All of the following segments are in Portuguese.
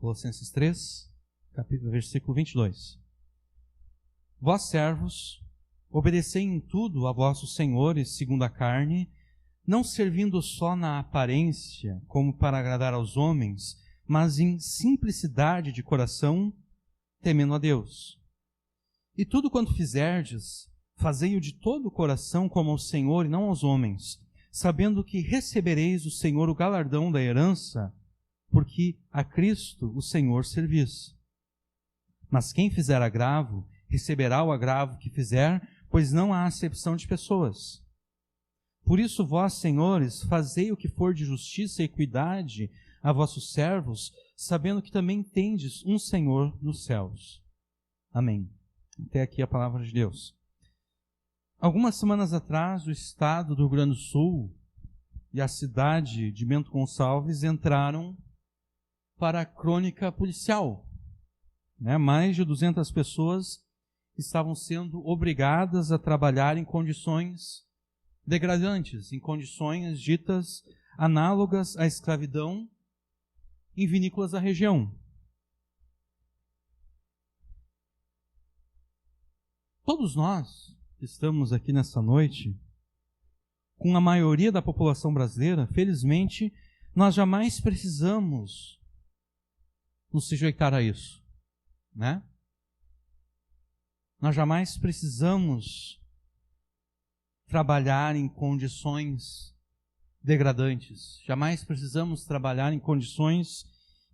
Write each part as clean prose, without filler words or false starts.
Colossenses 3, versículo 22. Vós, servos, obedecei em tudo a vossos senhores segundo a carne, não servindo só na aparência, como para agradar aos homens, mas em simplicidade de coração, temendo a Deus. E tudo quanto fizerdes, fazei-o de todo o coração como ao Senhor e não aos homens, sabendo que recebereis do Senhor o galardão da herança, porque a Cristo o Senhor servis. Mas quem fizer agravo, receberá o agravo que fizer, pois não há acepção de pessoas. Por isso, vós, senhores, fazei o que for de justiça e equidade a vossos servos, sabendo que também tendes um Senhor nos céus. Amém. Até aqui a palavra de Deus. Algumas semanas atrás, o estado do Rio Grande do Sul e a cidade de Bento Gonçalves entraram para a crônica policial. Mais de 200 pessoas estavam sendo obrigadas a trabalhar em condições degradantes, em condições ditas análogas à escravidão em vinícolas da região. Todos nós que estamos aqui nessa noite, com a maioria da população brasileira, felizmente, nós jamais precisamos nos sujeitar a isso, né? Nós jamais precisamos trabalhar em condições degradantes. Jamais precisamos trabalhar em condições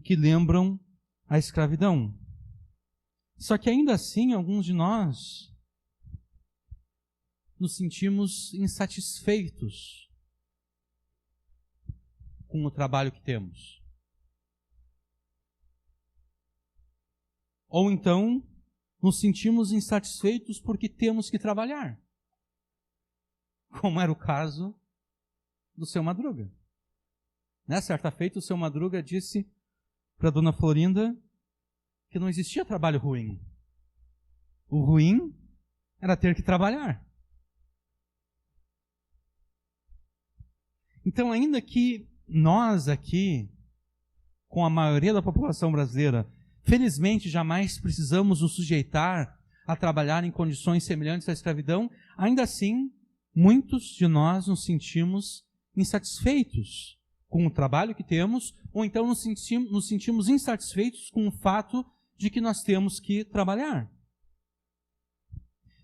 que lembram a escravidão. Só que ainda assim, alguns de nós nos sentimos insatisfeitos com o trabalho que temos. Ou então, nos sentimos insatisfeitos porque temos que trabalhar. Como era o caso do seu Madruga. Certa feita, o seu Madruga disse para a dona Florinda que não existia trabalho ruim. O ruim era ter que trabalhar. Então, ainda que nós aqui, com a maioria da população brasileira, felizmente jamais precisamos nos sujeitar a trabalhar em condições semelhantes à escravidão, ainda assim, muitos de nós nos sentimos insatisfeitos com o trabalho que temos, ou então nos sentimos insatisfeitos com o fato de que nós temos que trabalhar.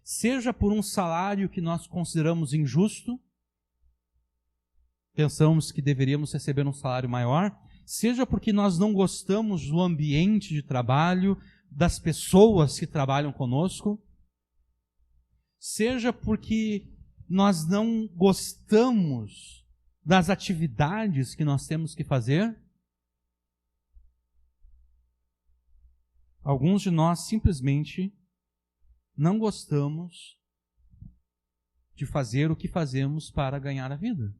Seja por um salário que nós consideramos injusto, pensamos que deveríamos receber um salário maior, seja porque nós não gostamos do ambiente de trabalho, das pessoas que trabalham conosco, seja porque nós não gostamos das atividades que nós temos que fazer. Alguns de nós simplesmente não gostamos de fazer o que fazemos para ganhar a vida.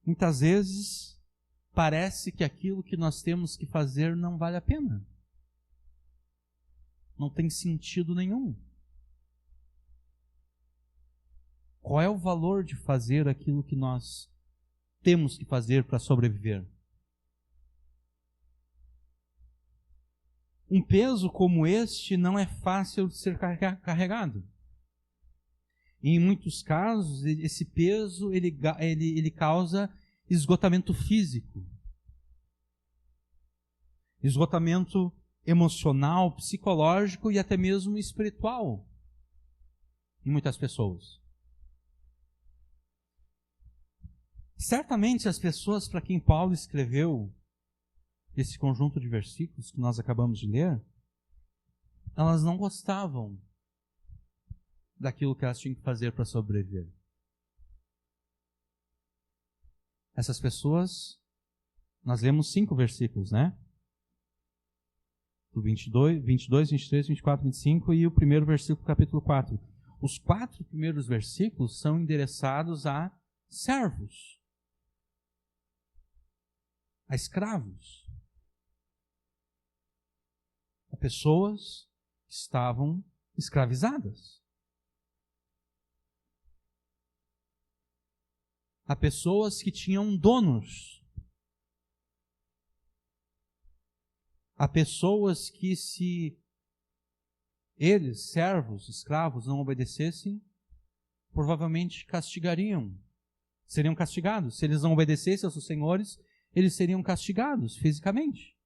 Muitas vezes parece que aquilo que nós temos que fazer não vale a pena. Não tem sentido nenhum. Qual é o valor de fazer aquilo que nós temos que fazer para sobreviver? Um peso como este não é fácil de ser carregado. E em muitos casos, esse peso ele causa esgotamento físico, esgotamento emocional, psicológico e até mesmo espiritual em muitas pessoas. Certamente as pessoas para quem Paulo escreveu esse conjunto de versículos que nós acabamos de ler, elas não gostavam daquilo que elas tinham que fazer para sobreviver. Essas pessoas, nós lemos 5 versículos, Do 22, 23, 24, 25 e o primeiro versículo do capítulo 4. Os 4 primeiros versículos são endereçados a servos, a escravos, a pessoas que estavam escravizadas. a pessoas que tinham donos, a pessoas que, se eles, servos, escravos, não obedecessem, provavelmente castigariam, seriam castigados. Se eles não obedecessem aos seus senhores, eles seriam castigados fisicamente.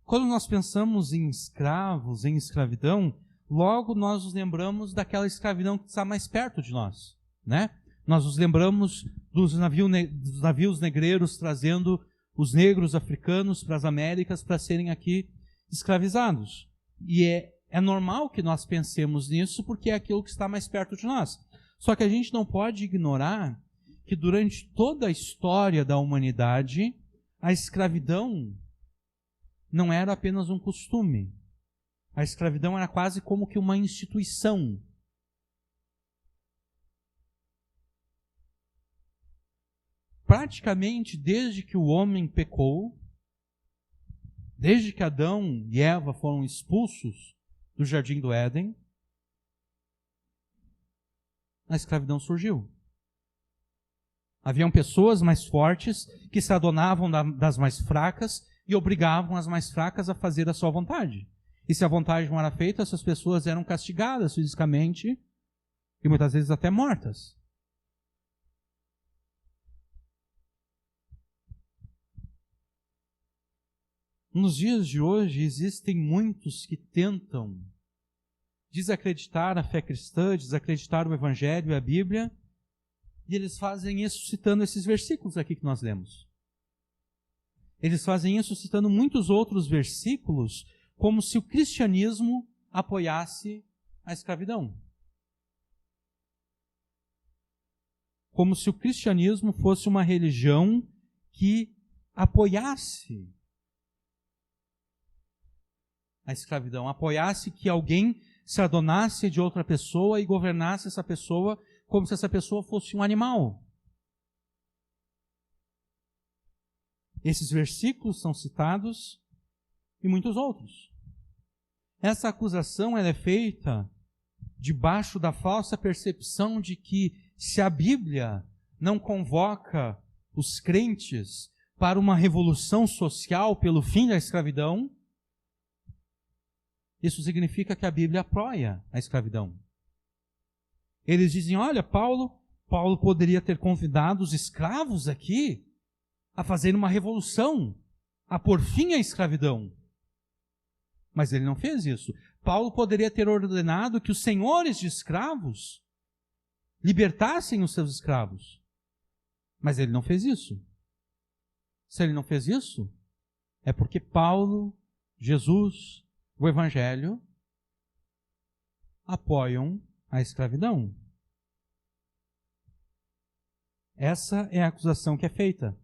Quando nós pensamos em escravos, em escravidão, logo nós nos lembramos daquela escravidão que está mais perto de nós, né? Nós nos lembramos dos navios negreiros trazendo os negros africanos para as Américas para serem aqui escravizados. E é normal que nós pensemos nisso porque é aquilo que está mais perto de nós. Só que a gente não pode ignorar que durante toda a história da humanidade, a escravidão não era apenas um costume. A escravidão era quase como que uma instituição. Praticamente desde que o homem pecou, desde que Adão e Eva foram expulsos do Jardim do Éden, a escravidão surgiu. Haviam pessoas mais fortes que se adonavam das mais fracas e obrigavam as mais fracas a fazer a sua vontade. E se a vontade não era feita, essas pessoas eram castigadas fisicamente e muitas vezes até mortas. Nos dias de hoje, existem muitos que tentam desacreditar a fé cristã, desacreditar o Evangelho e a Bíblia, e eles fazem isso citando esses versículos aqui que nós lemos. Eles fazem isso citando muitos outros versículos, como se o cristianismo apoiasse a escravidão. Como se o cristianismo fosse uma religião que apoiasse a escravidão, apoiasse que alguém se adonasse de outra pessoa e governasse essa pessoa como se essa pessoa fosse um animal. Esses versículos são citados e muitos outros. Essa acusação ela é feita debaixo da falsa percepção de que se a Bíblia não convoca os crentes para uma revolução social pelo fim da escravidão, isso significa que a Bíblia apoia a escravidão. Eles dizem, olha, Paulo poderia ter convidado os escravos aqui a fazer uma revolução, a pôr fim à escravidão. Mas ele não fez isso. Paulo poderia ter ordenado que os senhores de escravos libertassem os seus escravos. Mas ele não fez isso. Se ele não fez isso, é porque Paulo, Jesus, o Evangelho apoiam a escravidão. Essa é a acusação que é feita.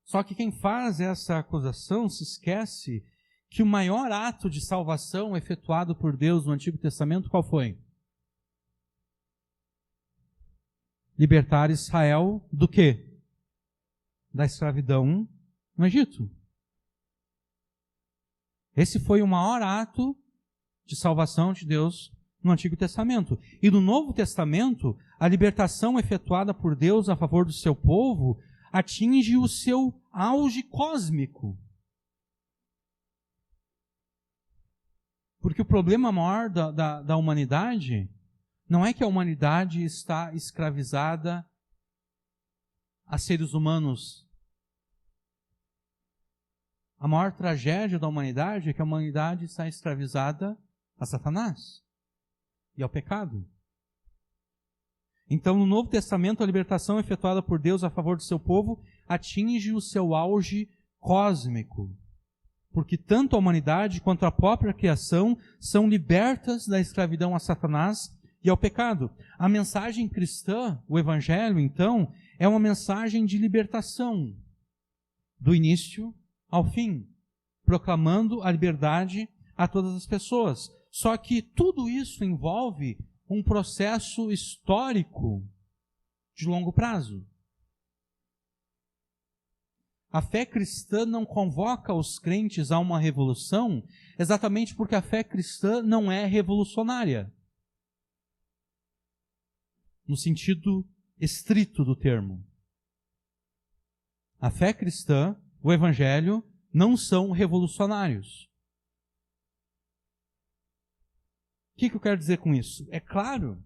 Só que quem faz essa acusação se esquece que o maior ato de salvação efetuado por Deus no Antigo Testamento, qual foi? Libertar Israel do quê? Da escravidão no Egito. Esse foi o maior ato de salvação de Deus no Antigo Testamento. E no Novo Testamento, a libertação efetuada por Deus a favor do seu povo atinge o seu auge cósmico. Porque o problema maior da humanidade não é que a humanidade está escravizada a seres humanos. A maior tragédia da humanidade é que a humanidade está escravizada a Satanás e ao pecado. Então, no Novo Testamento, a libertação efetuada por Deus a favor do seu povo atinge o seu auge cósmico. Porque tanto a humanidade quanto a própria criação são libertas da escravidão a Satanás e ao pecado. A mensagem cristã, o Evangelho, então, é uma mensagem de libertação, do início ao fim, proclamando a liberdade a todas as pessoas. Só que tudo isso envolve um processo histórico de longo prazo. A fé cristã não convoca os crentes a uma revolução, exatamente porque a fé cristã não é revolucionária, no sentido estrito do termo. A fé cristã, o evangelho, não são revolucionários. O que eu quero dizer com isso? É claro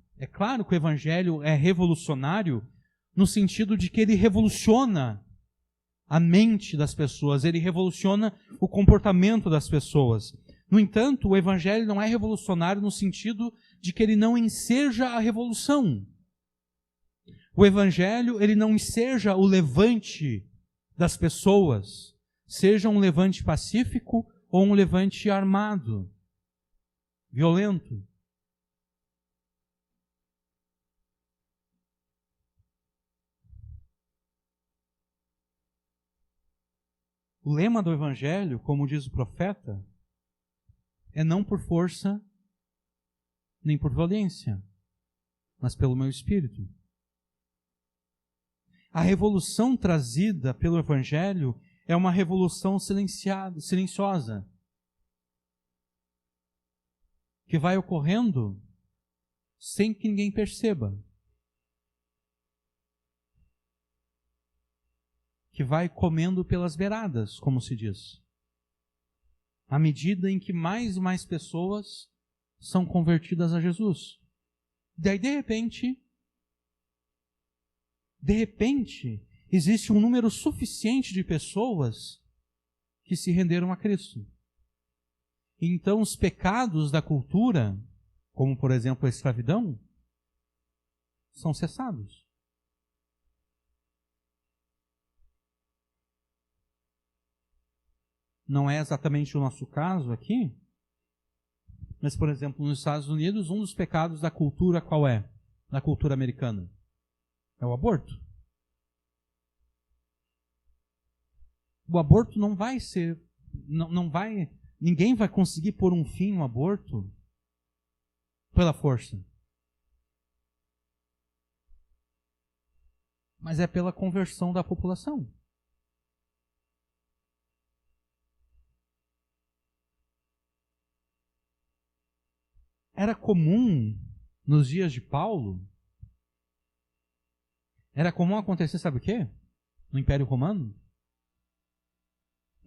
que o evangelho é revolucionário no sentido de que ele revoluciona a mente das pessoas, ele revoluciona o comportamento das pessoas. No entanto, o evangelho não é revolucionário no sentido de que ele não enseja a revolução. O evangelho, ele não enseja o levante das pessoas, seja um levante pacífico ou um levante armado, violento. O lema do evangelho, como diz o profeta, é não por força nem por violência, mas pelo meu espírito. A revolução trazida pelo evangelho é uma revolução silenciosa, que vai ocorrendo sem que ninguém perceba, que vai comendo pelas beiradas, como se diz, à medida em que mais e mais pessoas são convertidas a Jesus. Daí, de repente, existe um número suficiente de pessoas que se renderam a Cristo. Então, os pecados da cultura, como por exemplo a escravidão, são cessados. Não é exatamente o nosso caso aqui, mas, por exemplo, nos Estados Unidos, um dos pecados da cultura qual é? Da cultura americana? É o aborto. O aborto não vai ser, ninguém vai conseguir pôr um fim no aborto pela força. Mas é pela conversão da população. Era comum, nos dias de Paulo, era comum acontecer, sabe o quê? No Império Romano.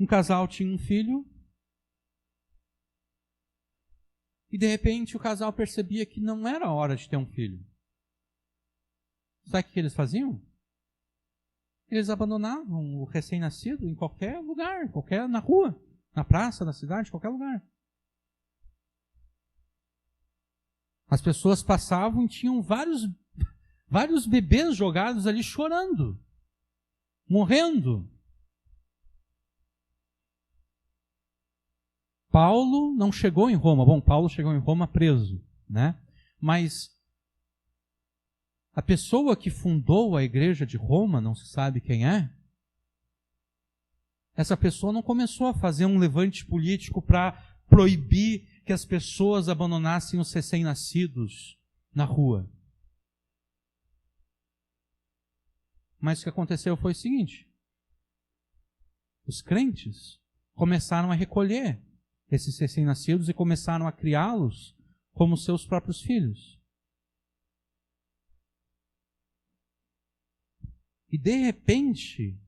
Um casal tinha um filho e de repente o casal percebia que não era hora de ter um filho. Sabe o que eles faziam? Eles abandonavam o recém-nascido em qualquer lugar, na rua, na praça da cidade, qualquer lugar. As pessoas passavam e tinham vários bebês jogados ali chorando, morrendo. Paulo não chegou em Roma. Bom, Paulo chegou em Roma preso, né? Mas a pessoa que fundou a igreja de Roma, não se sabe quem é, essa pessoa não começou a fazer um levante político para proibir que as pessoas abandonassem os recém-nascidos na rua. Mas o que aconteceu foi o seguinte: os crentes começaram a recolher esses recém-nascidos e começaram a criá-los como seus próprios filhos. E de repente,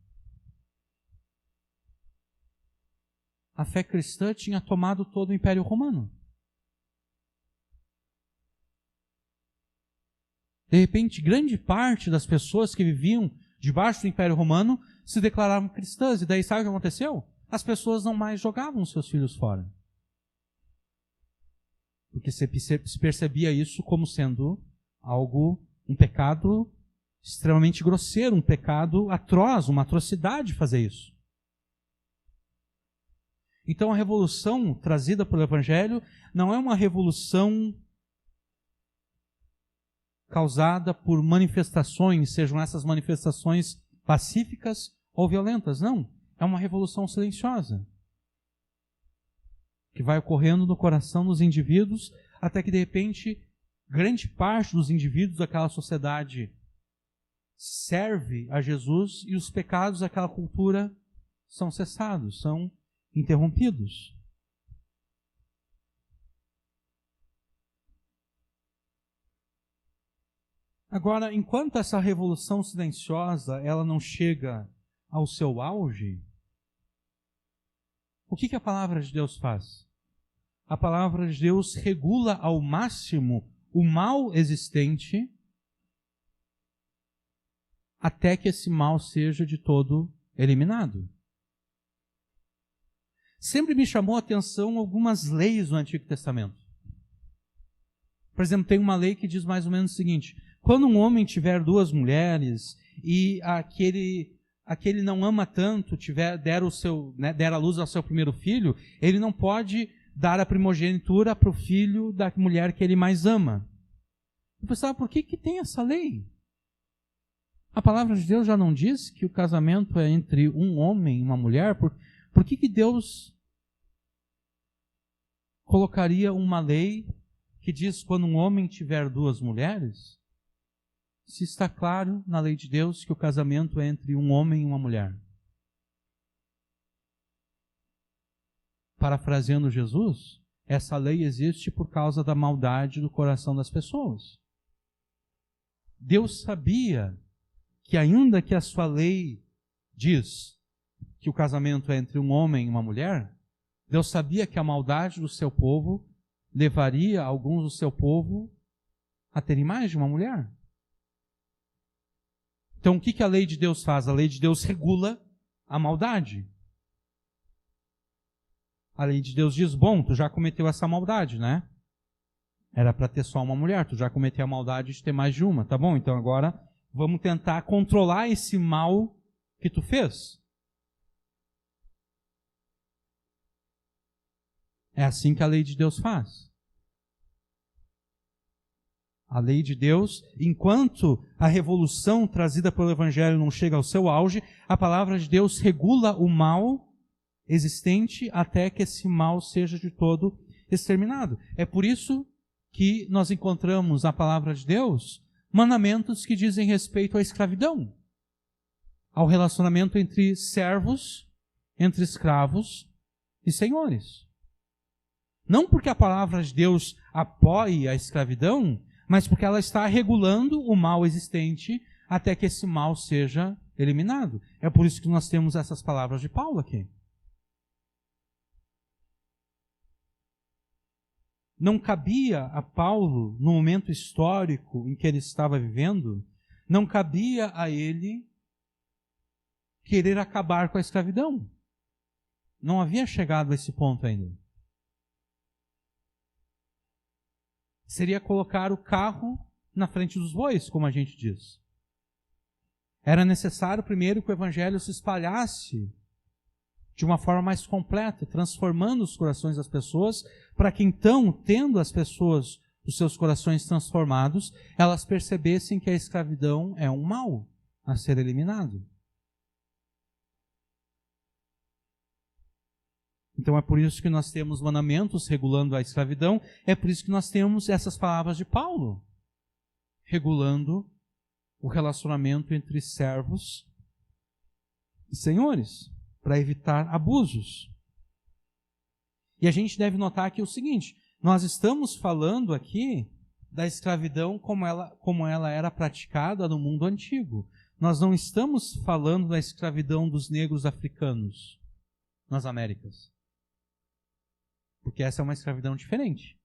a fé cristã tinha tomado todo o Império Romano. De repente, grande parte das pessoas que viviam debaixo do Império Romano se declaravam cristãs. E daí sabe o que aconteceu? As pessoas não mais jogavam seus filhos fora. Porque se percebia isso como sendo um pecado extremamente grosseiro, um pecado atroz, uma atrocidade fazer isso. Então a revolução trazida pelo Evangelho não é uma revolução causada por manifestações, sejam essas manifestações pacíficas ou violentas. Não, é uma revolução silenciosa, que vai ocorrendo no coração dos indivíduos, até que de repente, grande parte dos indivíduos daquela sociedade serve a Jesus e os pecados daquela cultura são cessados, são interrompidos. Agora, enquanto essa revolução silenciosa ela não chega ao seu auge, o que a palavra de Deus faz? A palavra de Deus regula ao máximo o mal existente até que esse mal seja de todo eliminado. Sempre me chamou a atenção algumas leis do Antigo Testamento. Por exemplo, tem uma lei que diz mais ou menos o seguinte: quando um homem tiver duas mulheres e aquele não ama tanto, der a luz ao seu primeiro filho, ele não pode dar a primogenitura para o filho da mulher que ele mais ama. Eu pensava, por que tem essa lei? A palavra de Deus já não diz que o casamento é entre um homem e uma mulher? Por que Deus colocaria uma lei que diz quando um homem tiver duas mulheres? Se está claro na lei de Deus que o casamento é entre um homem e uma mulher. Parafraseando Jesus, essa lei existe por causa da maldade do coração das pessoas. Deus sabia que ainda que a sua lei diz que o casamento é entre um homem e uma mulher, Deus sabia que a maldade do seu povo levaria alguns do seu povo a terem mais de uma mulher. Então, o que a lei de Deus faz? A lei de Deus regula a maldade. A lei de Deus diz, bom, tu já cometeu essa maldade, né? Era para ter só uma mulher, tu já cometeu a maldade de ter mais de uma, tá bom? Então agora vamos tentar controlar esse mal que tu fez. É assim que a lei de Deus faz. A lei de Deus, enquanto a revolução trazida pelo Evangelho não chega ao seu auge, a palavra de Deus regula o mal existente até que esse mal seja de todo exterminado. É por isso que nós encontramos na palavra de Deus mandamentos que dizem respeito à escravidão, ao relacionamento entre servos, entre escravos e senhores. Não porque a palavra de Deus apoie a escravidão, mas porque ela está regulando o mal existente até que esse mal seja eliminado. É por isso que nós temos essas palavras de Paulo aqui. Não cabia a Paulo, no momento histórico em que ele estava vivendo, não cabia a ele querer acabar com a escravidão. Não havia chegado a esse ponto ainda. Seria colocar o carro na frente dos bois, como a gente diz. Era necessário primeiro que o Evangelho se espalhasse de uma forma mais completa, transformando os corações das pessoas, para que então, tendo as pessoas os seus corações transformados, elas percebessem que a escravidão é um mal a ser eliminado. Então é por isso que nós temos mandamentos regulando a escravidão, é por isso que nós temos essas palavras de Paulo, regulando o relacionamento entre servos e senhores, para evitar abusos. E a gente deve notar aqui o seguinte, nós estamos falando aqui da escravidão como ela era praticada no mundo antigo. Nós não estamos falando da escravidão dos negros africanos nas Américas. Porque essa é uma escravidão diferente.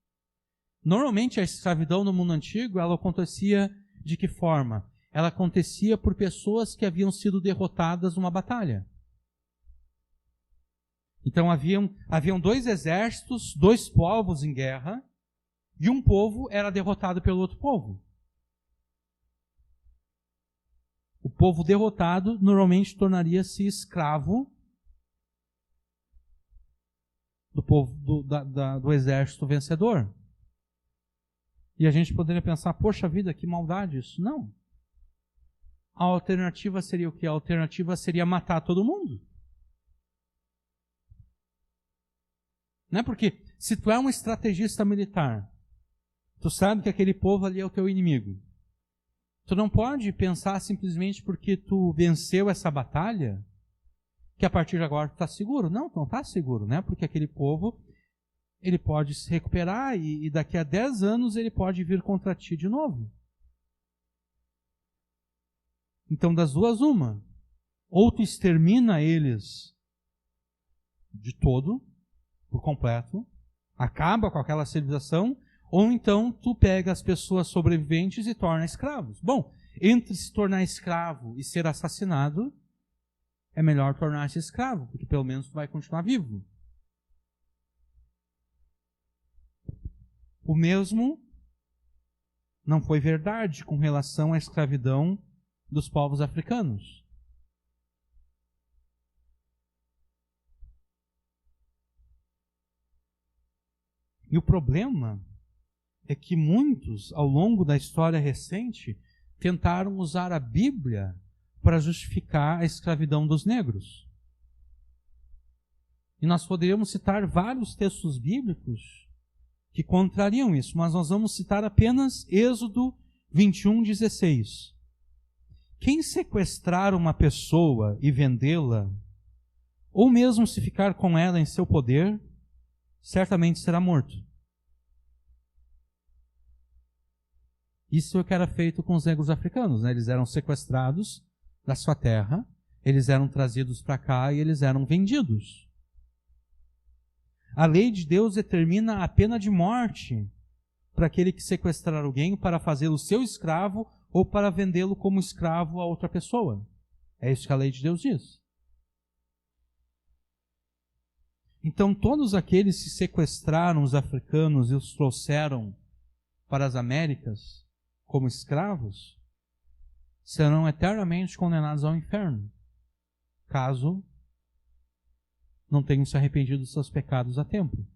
Normalmente a escravidão no mundo antigo, ela acontecia de que forma? Ela acontecia por pessoas que haviam sido derrotadas numa batalha. Então haviam dois exércitos, dois povos em guerra, e um povo era derrotado pelo outro povo. O povo derrotado normalmente tornaria-se escravo do povo do exército vencedor. E a gente poderia pensar, poxa vida, que maldade isso. Não. A alternativa seria o quê? A alternativa seria matar todo mundo. Não é porque, se tu é um estrategista militar, tu sabe que aquele povo ali é o teu inimigo. Tu não pode pensar simplesmente porque tu venceu essa batalha, que a partir de agora está seguro. Não está seguro, né? Porque aquele povo, ele pode se recuperar e daqui a 10 anos ele pode vir contra ti de novo. Então, das duas, uma. Ou tu extermina eles de todo, por completo, acaba com aquela civilização, ou então tu pega as pessoas sobreviventes e torna escravos. Bom, entre se tornar escravo e ser assassinado, é melhor tornar-se escravo, porque pelo menos tu vai continuar vivo. O mesmo não foi verdade com relação à escravidão dos povos africanos. E o problema é que muitos, ao longo da história recente, tentaram usar a Bíblia para justificar a escravidão dos negros. E nós poderíamos citar vários textos bíblicos que contrariam isso, mas nós vamos citar apenas Êxodo 21:16. Quem sequestrar uma pessoa e vendê-la, ou mesmo se ficar com ela em seu poder, certamente será morto. Isso é o que era feito com os negros africanos, né? Eles eram sequestrados da sua terra, eles eram trazidos para cá e eles eram vendidos. A lei de Deus determina a pena de morte para aquele que sequestrar alguém para fazê-lo seu escravo ou para vendê-lo como escravo a outra pessoa. É isso que a lei de Deus diz. Então, todos aqueles que sequestraram os africanos e os trouxeram para as Américas como escravos serão eternamente condenados ao inferno, caso não tenham se arrependido dos seus pecados a tempo.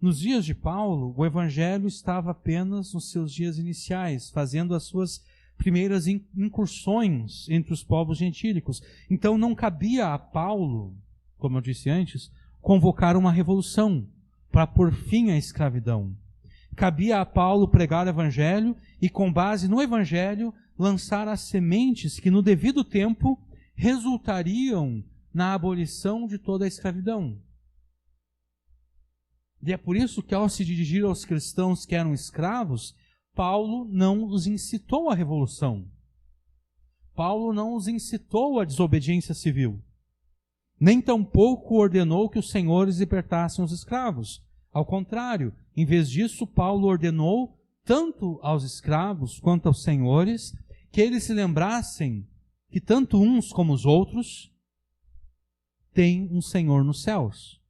Nos dias de Paulo, o Evangelho estava apenas nos seus dias iniciais, fazendo as suas primeiras incursões entre os povos gentílicos. Então não cabia a Paulo, como eu disse antes, convocar uma revolução para pôr fim à escravidão. Cabia a Paulo pregar o Evangelho e, com base no Evangelho, lançar as sementes que no devido tempo resultariam na abolição de toda a escravidão. E é por isso que, ao se dirigir aos cristãos que eram escravos, Paulo não os incitou à revolução. Paulo não os incitou à desobediência civil. Nem tampouco ordenou que os senhores libertassem os escravos. Ao contrário, em vez disso, Paulo ordenou, tanto aos escravos quanto aos senhores, que eles se lembrassem que tanto uns como os outros têm um Senhor nos céus.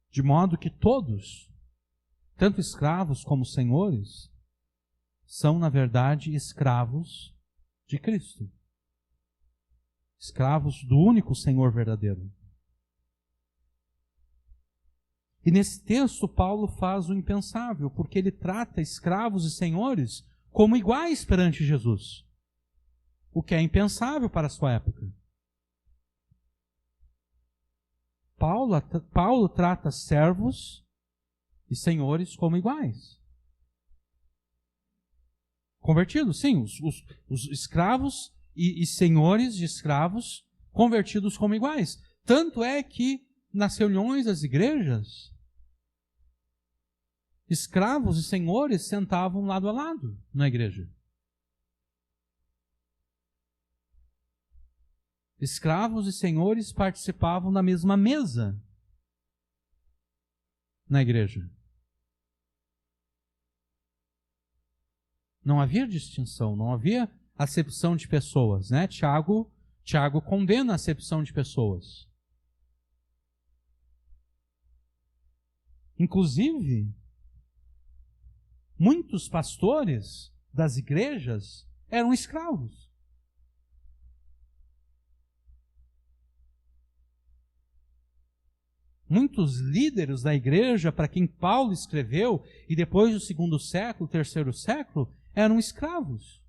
De modo que todos, tanto escravos como senhores, são, na verdade, escravos de Cristo. Escravos do único Senhor verdadeiro. E nesse texto, Paulo faz o impensável, porque ele trata escravos e senhores como iguais perante Jesus, o que é impensável para a sua época. Paulo trata servos e senhores como iguais. Convertidos, sim, os escravos e senhores de escravos convertidos como iguais. Tanto é que nas reuniões das igrejas, escravos e senhores sentavam lado a lado na igreja. Escravos e senhores participavam da mesma mesa na igreja. Não havia distinção, não havia acepção de pessoas, né? Tiago condena a acepção de pessoas. Inclusive, muitos pastores das igrejas eram escravos. Muitos líderes da igreja, para quem Paulo escreveu, e depois do 2º século, 3º século, eram escravos.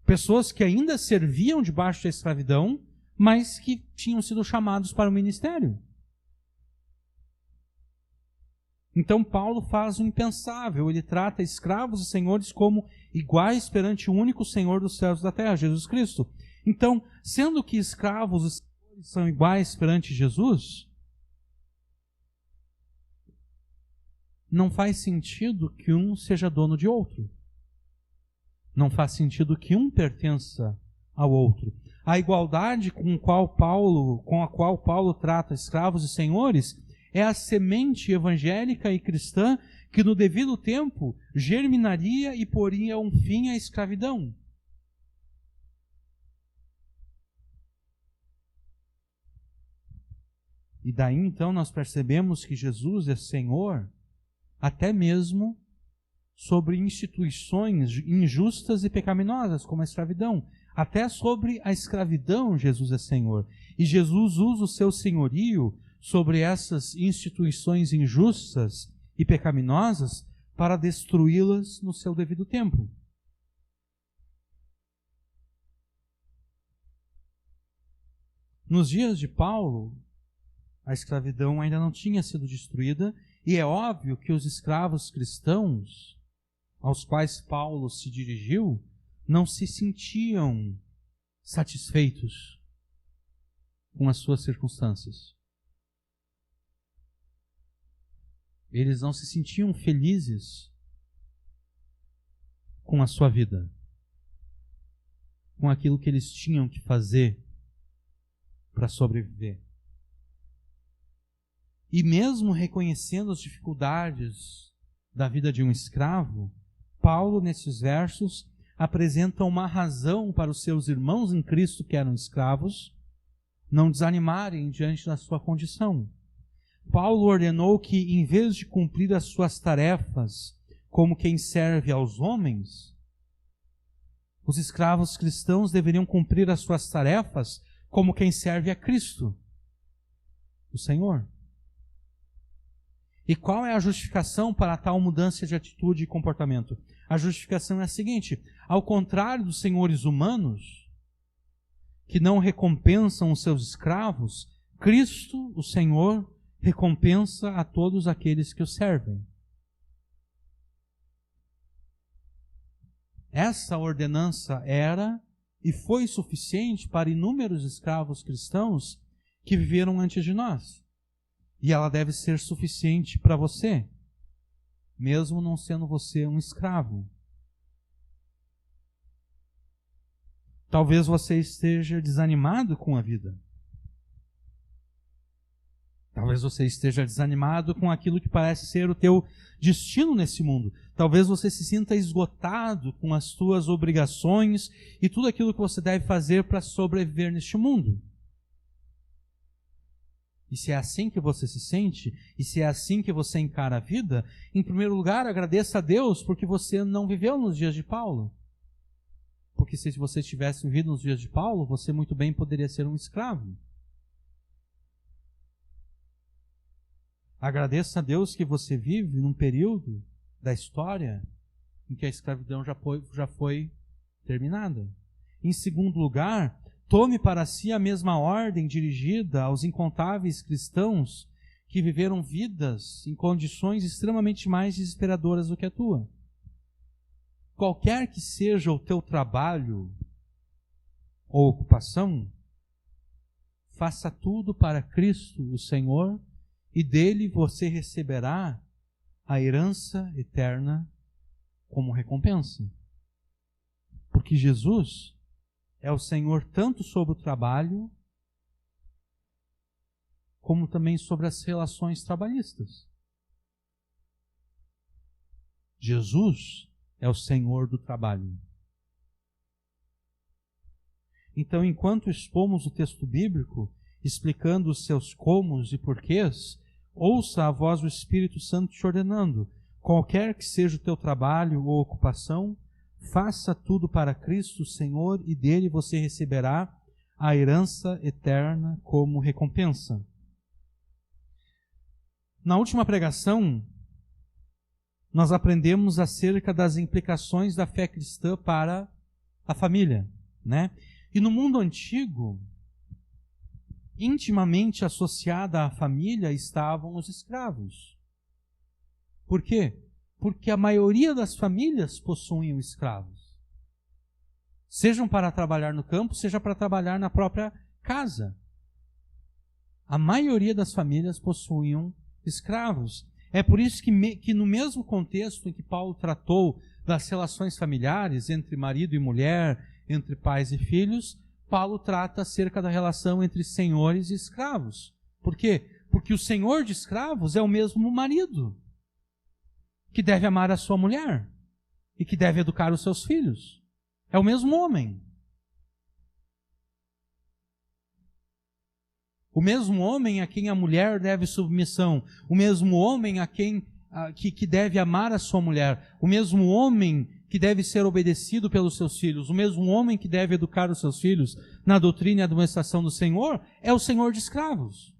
Pessoas que ainda serviam debaixo da escravidão, mas que tinham sido chamados para o ministério. Então Paulo faz o impensável, ele trata escravos e senhores como iguais perante o único Senhor dos céus e da terra, Jesus Cristo. Então, sendo que escravos e senhores são iguais perante Jesus, não faz sentido que um seja dono de outro. Não faz sentido que um pertença ao outro. A igualdade com a qual Paulo trata escravos e senhores é a semente evangélica e cristã que no devido tempo germinaria e poria um fim à escravidão. E daí então nós percebemos que Jesus é Senhor até mesmo sobre instituições injustas e pecaminosas, como a escravidão. Até sobre a escravidão Jesus é Senhor. E Jesus usa o seu senhorio sobre essas instituições injustas e pecaminosas para destruí-las no seu devido tempo. Nos dias de Paulo, a escravidão ainda não tinha sido destruída, e é óbvio que os escravos cristãos aos quais Paulo se dirigiu não se sentiam satisfeitos com as suas circunstâncias. Eles não se sentiam felizes com a sua vida, com aquilo que eles tinham que fazer para sobreviver. E mesmo reconhecendo as dificuldades da vida de um escravo, Paulo, nesses versos, apresenta uma razão para os seus irmãos em Cristo que eram escravos não desanimarem diante da sua condição. Paulo ordenou que, em vez de cumprir as suas tarefas como quem serve aos homens, os escravos cristãos deveriam cumprir as suas tarefas como quem serve a Cristo, o Senhor. E qual é a justificação para tal mudança de atitude e comportamento? A justificação é a seguinte: ao contrário dos senhores humanos, que não recompensam os seus escravos, Cristo, o Senhor, recompensa a todos aqueles que o servem. Essa ordenança era e foi suficiente para inúmeros escravos cristãos que viveram antes de nós. E ela deve ser suficiente para você, mesmo não sendo você um escravo. Talvez você esteja desanimado com a vida. Talvez você esteja desanimado com aquilo que parece ser o teu destino nesse mundo. Talvez você se sinta esgotado com as tuas obrigações e tudo aquilo que você deve fazer para sobreviver neste mundo. E se é assim que você se sente, e se é assim que você encara a vida, em primeiro lugar, agradeça a Deus porque você não viveu nos dias de Paulo. Porque se você tivesse vivido nos dias de Paulo, você muito bem poderia ser um escravo. Agradeça a Deus que você vive num período da história em que a escravidão já foi terminada. Em segundo lugar, tome para si a mesma ordem dirigida aos incontáveis cristãos que viveram vidas em condições extremamente mais desesperadoras do que a tua. Qualquer que seja o teu trabalho ou ocupação, faça tudo para Cristo, o Senhor, e dele você receberá a herança eterna como recompensa. Porque Jesus é o Senhor tanto sobre o trabalho, como também sobre as relações trabalhistas. Jesus é o Senhor do trabalho. Então, enquanto expomos o texto bíblico, explicando os seus comos e porquês, ouça a voz do Espírito Santo te ordenando: qualquer que seja o teu trabalho ou ocupação, faça tudo para Cristo, o Senhor, e dele você receberá a herança eterna como recompensa. Na última pregação, nós aprendemos acerca das implicações da fé cristã para a família, né? E no mundo antigo, intimamente associada à família estavam os escravos. Por quê? Porque a maioria das famílias possuíam escravos. Sejam para trabalhar no campo, seja para trabalhar na própria casa. A maioria das famílias possuíam escravos. É por isso que no mesmo contexto em que Paulo tratou das relações familiares entre marido e mulher, entre pais e filhos, Paulo trata acerca da relação entre senhores e escravos. Por quê? Porque o senhor de escravos é o mesmo marido, que deve amar a sua mulher e que deve educar os seus filhos. É o mesmo homem. O mesmo homem a quem a mulher deve submissão. O mesmo homem a quem que deve amar a sua mulher. O mesmo homem que deve ser obedecido pelos seus filhos. O mesmo homem que deve educar os seus filhos na doutrina e administração do Senhor é o senhor de escravos.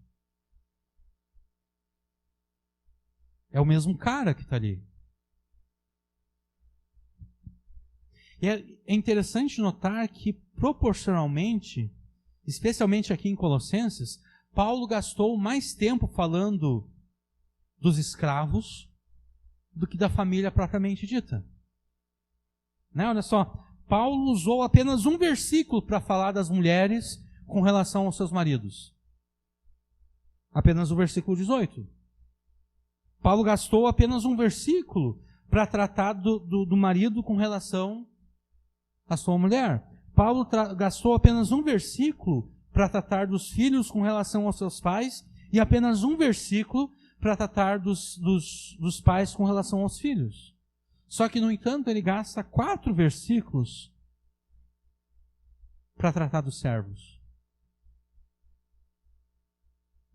É o mesmo cara que está ali. E é interessante notar que, proporcionalmente, especialmente aqui em Colossenses, Paulo gastou mais tempo falando dos escravos do que da família propriamente dita. Né? Olha só, Paulo usou apenas um versículo para falar das mulheres com relação aos seus maridos. Apenas o versículo 18. Paulo gastou apenas um versículo para tratar do marido com relação à sua mulher. Paulo gastou apenas um versículo para tratar dos filhos com relação aos seus pais e apenas um versículo para tratar dos pais com relação aos filhos. Só que, no entanto, ele gasta 4 versículos para tratar dos servos.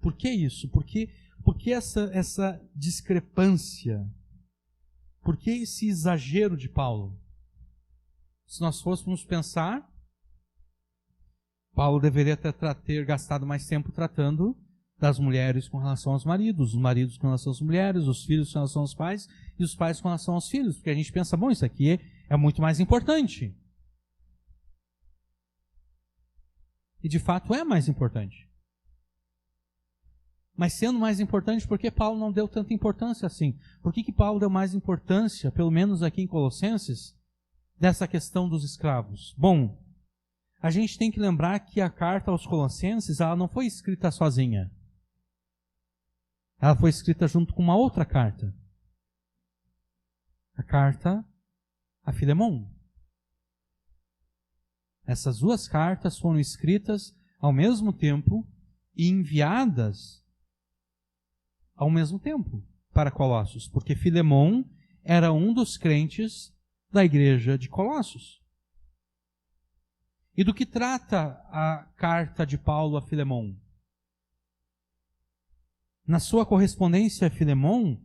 Por que isso? Por que essa discrepância? Por que esse exagero de Paulo? Se nós fôssemos pensar, Paulo deveria ter gastado mais tempo tratando das mulheres com relação aos maridos, os maridos com relação às mulheres, os filhos com relação aos pais e os pais com relação aos filhos. Porque a gente pensa, bom, isso aqui é muito mais importante. E de fato é mais importante. Mas sendo mais importante, por que Paulo não deu tanta importância assim? Por que Paulo deu mais importância, pelo menos aqui em Colossenses, dessa questão dos escravos? Bom, a gente tem que lembrar que a carta aos Colossenses, ela não foi escrita sozinha. Ela foi escrita junto com uma outra carta. A carta a Filemon. Essas 2 cartas foram escritas ao mesmo tempo e enviadas ao mesmo tempo para Colossos, porque Filemon era um dos crentes da igreja de Colossos. E do que trata a carta de Paulo a Filemon? Na sua correspondência a Filemon,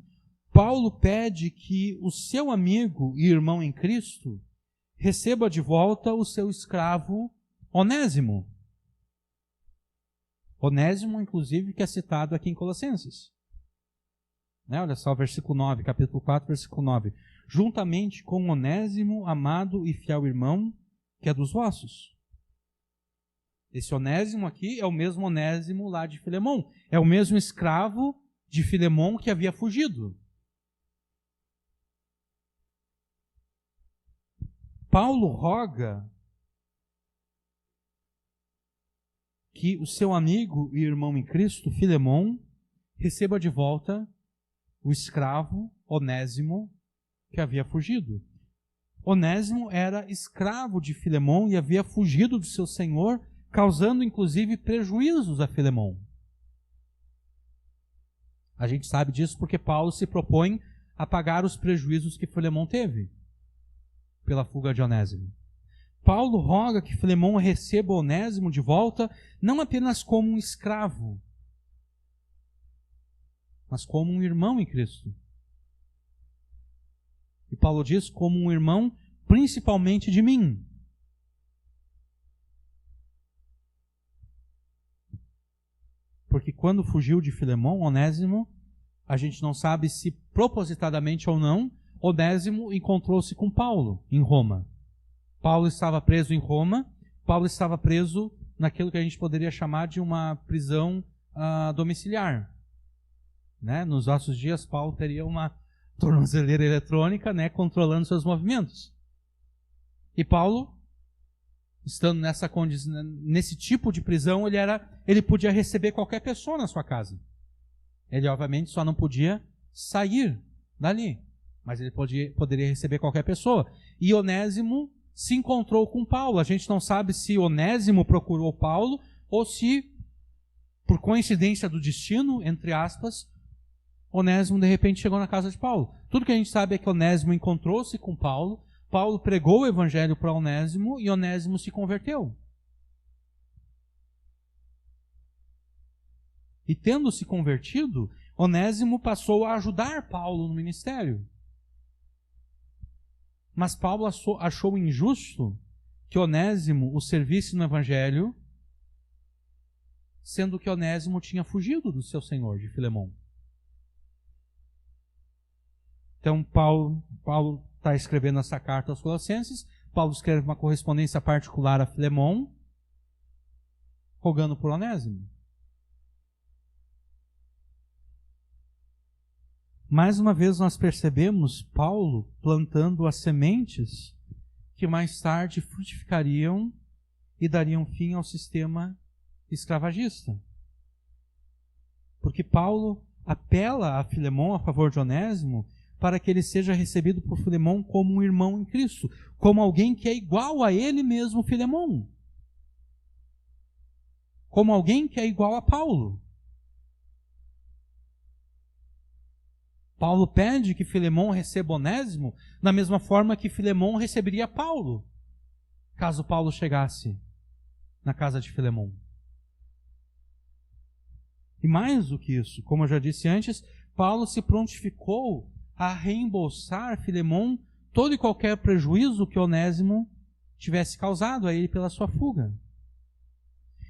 Paulo pede que o seu amigo e irmão em Cristo receba de volta o seu escravo Onésimo. Onésimo, inclusive, que é citado aqui em Colossenses. Né? Olha só, versículo 9, capítulo 4, versículo 9. Juntamente com Onésimo, amado e fiel irmão, que é dos vossos. Esse Onésimo aqui é o mesmo Onésimo lá de Filemon. É o mesmo escravo de Filemon que havia fugido. Paulo roga que o seu amigo e irmão em Cristo, Filemon, receba de volta o escravo Onésimo que havia fugido. Onésimo era escravo de Filemon e havia fugido do seu senhor, causando inclusive prejuízos a Filemon. A gente sabe disso porque Paulo se propõe a pagar os prejuízos que Filemon teve pela fuga de Onésimo. Paulo roga que Filemon receba Onésimo de volta, não apenas como um escravo, mas como um irmão em Cristo. E Paulo diz, como um irmão principalmente de mim. Porque quando fugiu de Filemon, Onésimo, a gente não sabe se propositadamente ou não, Onésimo encontrou-se com Paulo em Roma. Paulo estava preso em Roma, Paulo estava preso naquilo que a gente poderia chamar de uma prisão domiciliar. Né? Nos nossos dias, Paulo teria uma tornozeleira eletrônica, né, controlando seus movimentos. E Paulo, estando nesse tipo de prisão, ele podia receber qualquer pessoa na sua casa. Ele, obviamente, só não podia sair dali, mas ele poderia receber qualquer pessoa. E Onésimo se encontrou com Paulo. A gente não sabe se Onésimo procurou Paulo ou se, por coincidência do destino, entre aspas, Onésimo de repente chegou na casa de Paulo. Tudo que a gente sabe é que Onésimo encontrou-se com Paulo, Paulo pregou o evangelho para Onésimo e Onésimo se converteu. E tendo se convertido, Onésimo passou a ajudar Paulo no ministério. Mas Paulo achou injusto que Onésimo o servisse no evangelho, sendo que Onésimo tinha fugido do seu senhor, de Filemão. Então Paulo está escrevendo essa carta aos Colossenses. Paulo escreve uma correspondência particular a Filemão, rogando por Onésimo. Mais uma vez nós percebemos Paulo plantando as sementes que mais tarde frutificariam e dariam fim ao sistema escravagista. Porque Paulo apela a Filemão a favor de Onésimo para que ele seja recebido por Filemão como um irmão em Cristo, como alguém que é igual a ele mesmo, Filemão. Como alguém que é igual a Paulo. Paulo pede que Filemão receba Onésimo da mesma forma que Filemão receberia Paulo, caso Paulo chegasse na casa de Filemão. E mais do que isso, como eu já disse antes, Paulo se prontificou a reembolsar Filemão todo e qualquer prejuízo que Onésimo tivesse causado a ele pela sua fuga.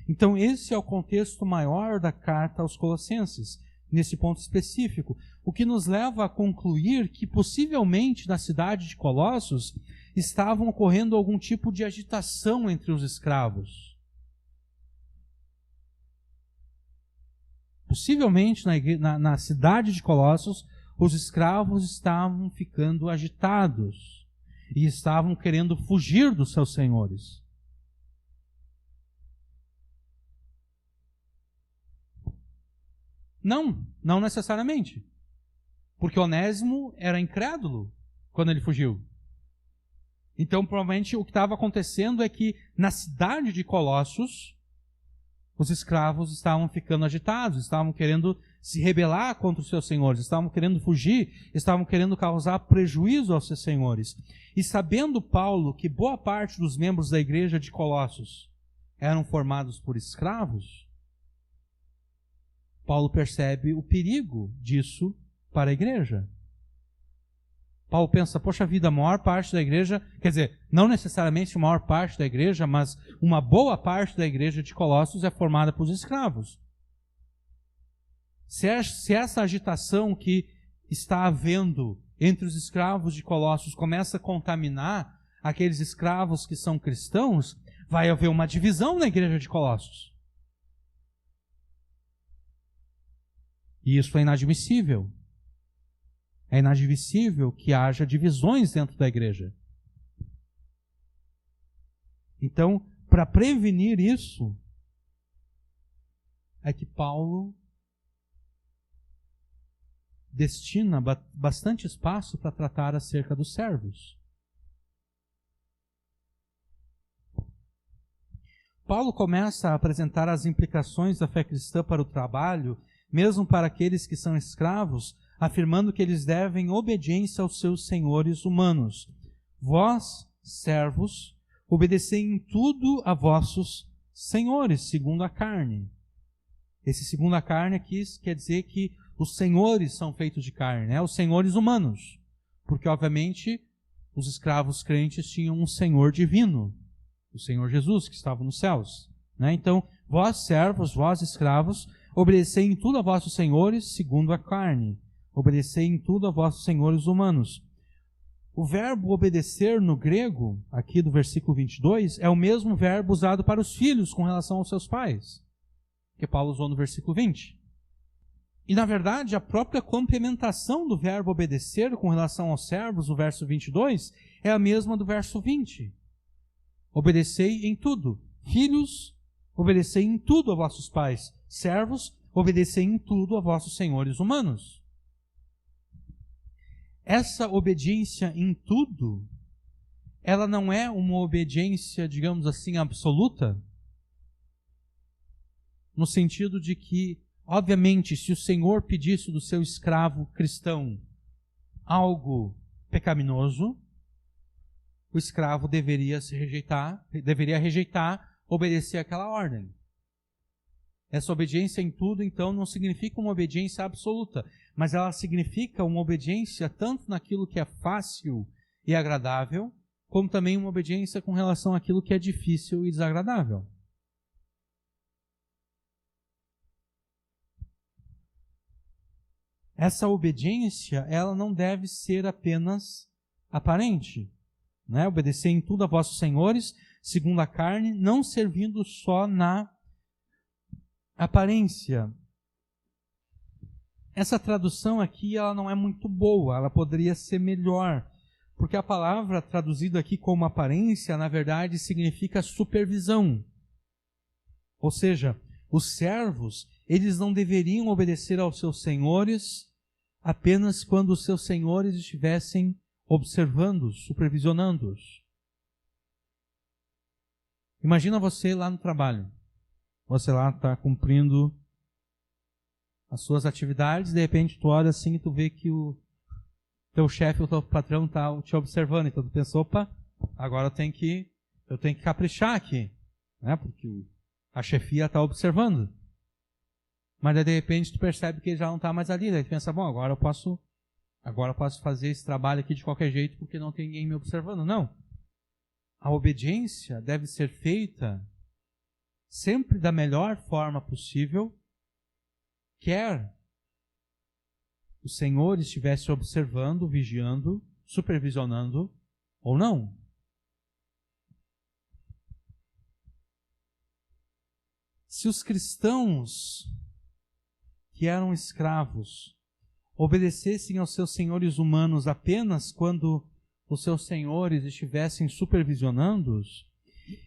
Então esse é o contexto maior da carta aos Colossenses, nesse ponto específico, o que nos leva a concluir que possivelmente na cidade de Colossos estavam ocorrendo algum tipo de agitação entre os escravos. Possivelmente na cidade de Colossos os escravos estavam ficando agitados e estavam querendo fugir dos seus senhores. Não necessariamente. Porque Onésimo era incrédulo quando ele fugiu. Então, provavelmente, o que estava acontecendo é que na cidade de Colossos, os escravos estavam ficando agitados, estavam querendo se rebelar contra os seus senhores, estavam querendo fugir, estavam querendo causar prejuízo aos seus senhores. E sabendo Paulo que boa parte dos membros da igreja de Colossos eram formados por escravos, Paulo percebe o perigo disso para a igreja. Paulo pensa, poxa vida, a maior parte da igreja, quer dizer, não necessariamente a maior parte da igreja, mas uma boa parte da igreja de Colossos é formada por escravos. Se essa agitação que está havendo entre os escravos de Colossos começa a contaminar aqueles escravos que são cristãos, vai haver uma divisão na igreja de Colossos. E isso é inadmissível. É inadmissível que haja divisões dentro da igreja. Então, para prevenir isso, é que Paulo destina bastante espaço para tratar acerca dos servos. Paulo começa a apresentar as implicações da fé cristã para o trabalho, mesmo para aqueles que são escravos, afirmando que eles devem obediência aos seus senhores humanos. Vós, servos, obedecei em tudo a vossos senhores, segundo a carne. Esse segundo a carne aqui quer dizer que os senhores são feitos de carne, né? Os senhores humanos. Porque, obviamente, os escravos crentes tinham um senhor divino, o Senhor Jesus, que estava nos céus, né? Então, vós, servos, vós, escravos, obedecei em tudo a vossos senhores, segundo a carne. Obedecei em tudo a vossos senhores humanos. O verbo obedecer no grego, aqui do versículo 22, é o mesmo verbo usado para os filhos com relação aos seus pais, que Paulo usou no versículo 20. E, na verdade, a própria complementação do verbo obedecer com relação aos servos, o verso 22, é a mesma do verso 20. Obedecei em tudo. Filhos, obedecei em tudo a vossos pais. Servos, obedecei em tudo a vossos senhores humanos. Essa obediência em tudo, ela não é uma obediência, digamos assim, absoluta, no sentido de que, obviamente, se o Senhor pedisse do seu escravo cristão algo pecaminoso, o escravo deveria rejeitar, obedecer aquela ordem. Essa obediência em tudo, então, não significa uma obediência absoluta, mas ela significa uma obediência tanto naquilo que é fácil e agradável, como também uma obediência com relação àquilo que é difícil e desagradável. Essa obediência, ela não deve ser apenas aparente, né? Obedecer em tudo a vossos senhores, segundo a carne, não servindo só na aparência. Essa tradução aqui, ela não é muito boa, ela poderia ser melhor, porque a palavra traduzida aqui como aparência, na verdade, significa supervisão. Ou seja, os servos, eles não deveriam obedecer aos seus senhores apenas quando os seus senhores estivessem observando-os, supervisionando-os. Imagina você lá no trabalho. Você lá está cumprindo as suas atividades, de repente tu olha assim e tu vê que o teu chefe, o teu patrão está te observando. Então tu pensa, opa, agora eu tenho que caprichar aqui, né? Porque a chefia está observando. Mas daí, de repente tu percebe que ele já não está mais ali. Daí tu pensa, bom, agora eu posso fazer esse trabalho aqui de qualquer jeito porque não tem ninguém me observando. Não. A obediência deve ser feita sempre da melhor forma possível, quer o Senhor estivesse observando, vigiando, supervisionando ou não. Se os cristãos que eram escravos obedecessem aos seus senhores humanos apenas quando os seus senhores estivessem supervisionando-os,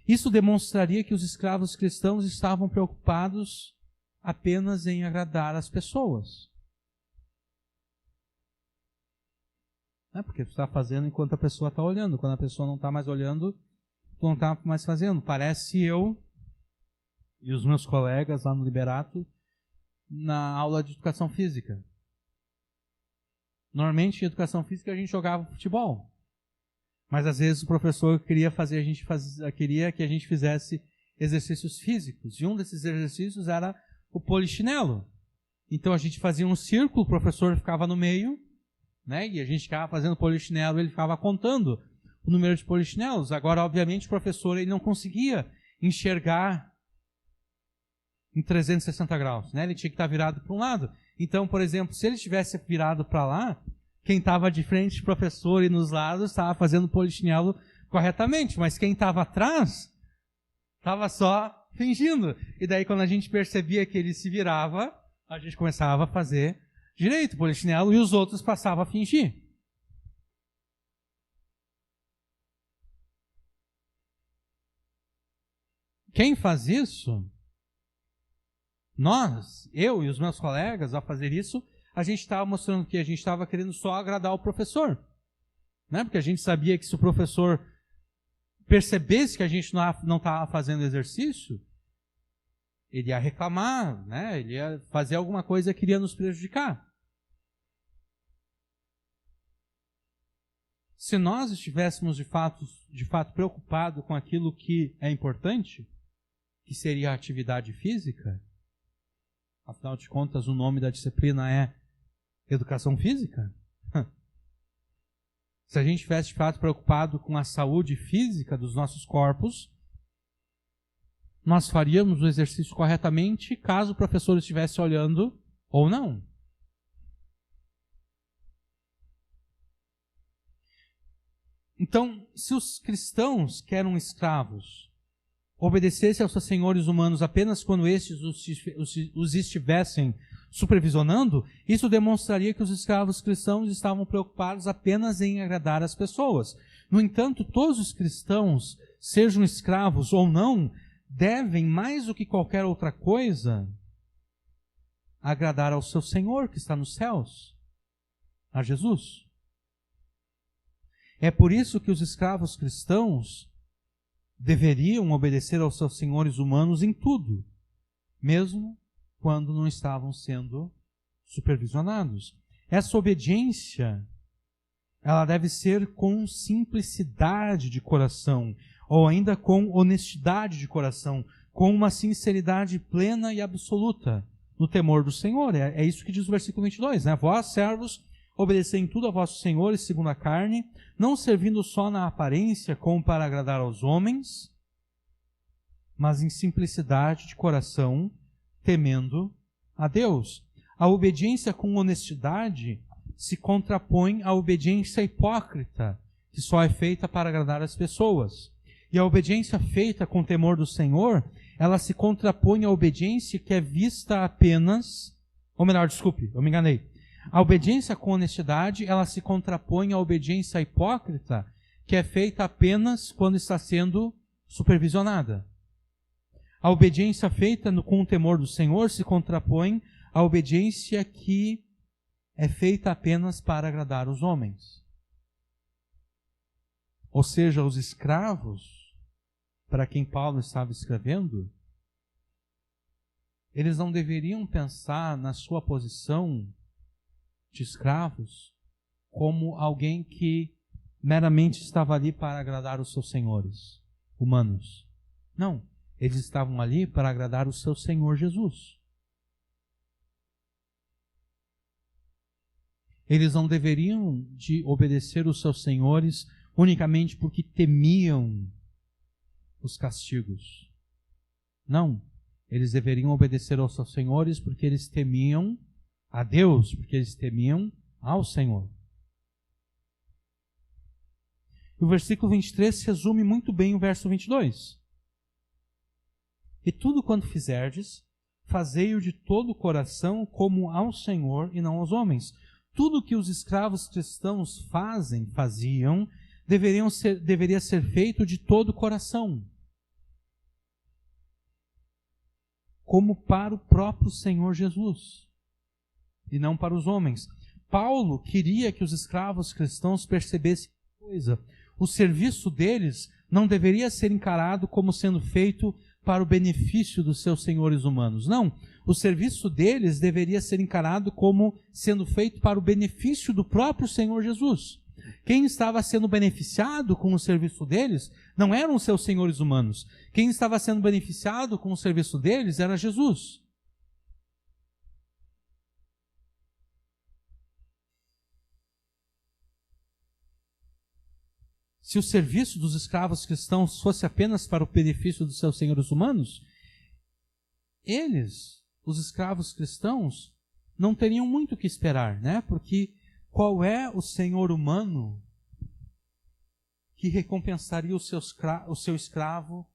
isso demonstraria que os escravos cristãos estavam preocupados apenas em agradar as pessoas. Não é porque tu está fazendo enquanto a pessoa está olhando. Quando a pessoa não está mais olhando, tu não está mais fazendo. Parece eu e os meus colegas lá no Liberato na aula de educação física. Normalmente, em educação física, a gente jogava futebol. Mas, às vezes, o professor queria que a gente fizesse exercícios físicos. E um desses exercícios era o polichinelo. Então, a gente fazia um círculo, o professor ficava no meio, né? E a gente ficava fazendo polichinelo, ele ficava contando o número de polichinelos. Agora, obviamente, o professor ele não conseguia enxergar em 360 graus, né? Ele tinha que estar virado para um lado. Então, por exemplo, se ele estivesse virado para lá, quem estava de frente do professor e nos lados estava fazendo polichinelo corretamente, mas quem estava atrás estava só fingindo. E daí, quando a gente percebia que ele se virava, a gente começava a fazer direito o polichinelo e os outros passavam a fingir. Quem faz isso? Eu e os meus colegas, ao fazer isso, a gente estava mostrando que a gente estava querendo só agradar o professor. Né? Porque a gente sabia que se o professor percebesse que a gente não estava fazendo exercício, ele ia reclamar, né? Ele ia fazer alguma coisa que iria nos prejudicar. Se nós estivéssemos de fato preocupados com aquilo que é importante, que seria a atividade física, afinal de contas, o nome da disciplina é Educação Física. Se a gente estivesse de fato preocupado com a saúde física dos nossos corpos, nós faríamos o exercício corretamente caso o professor estivesse olhando ou não. Então, se os cristãos que eram escravos obedecessem aos seus senhores humanos apenas quando estes os estivessem supervisionando, isso demonstraria que os escravos cristãos estavam preocupados apenas em agradar as pessoas. No entanto, todos os cristãos, sejam escravos ou não, devem, mais do que qualquer outra coisa, agradar ao seu Senhor que está nos céus, a Jesus. É por isso que os escravos cristãos deveriam obedecer aos seus senhores humanos em tudo, mesmo quando não estavam sendo supervisionados. Essa obediência, ela deve ser com simplicidade de coração, ou ainda com honestidade de coração, com uma sinceridade plena e absoluta no temor do Senhor. É isso que diz o versículo 22, né? Vós, servos, obedecei em tudo a vossos senhores segundo a carne, não servindo só na aparência como para agradar aos homens, mas em simplicidade de coração, temendo a Deus. A obediência com honestidade se contrapõe à obediência hipócrita, que só é feita para agradar as pessoas. E a obediência feita com temor do Senhor, ela se contrapõe à obediência que é vista apenas... Ou melhor, desculpe, eu me enganei. A obediência com honestidade, ela se contrapõe à obediência hipócrita, que é feita apenas quando está sendo supervisionada. A obediência feita com o temor do Senhor se contrapõe à obediência que é feita apenas para agradar os homens. Ou seja, os escravos, para quem Paulo estava escrevendo, eles não deveriam pensar na sua posição de escravos como alguém que meramente estava ali para agradar os seus senhores humanos. Não, eles estavam ali para agradar o seu Senhor Jesus. Eles não deveriam de obedecer os seus senhores unicamente porque temiam os castigos. Não, eles deveriam obedecer aos seus senhores porque eles temiam a Deus, porque eles temiam ao Senhor. E o versículo 23 resume muito bem o verso 22. E tudo quanto fizerdes, fazei-o de todo o coração como ao Senhor e não aos homens. Tudo que os escravos cristãos faziam, deveria ser feito de todo o coração, como para o próprio Senhor Jesus, e não para os homens. Paulo queria que os escravos cristãos percebessem uma coisa: o serviço deles não deveria ser encarado como sendo feito para o benefício dos seus senhores humanos. Não, o serviço deles deveria ser encarado como sendo feito para o benefício do próprio Senhor Jesus. Quem estava sendo beneficiado com o serviço deles não eram os seus senhores humanos. Quem estava sendo beneficiado com o serviço deles era Jesus. Se o serviço dos escravos cristãos fosse apenas para o benefício dos seus senhores humanos, eles, os escravos cristãos, não teriam muito o que esperar, né? Porque qual é o senhor humano que recompensaria o seu escravo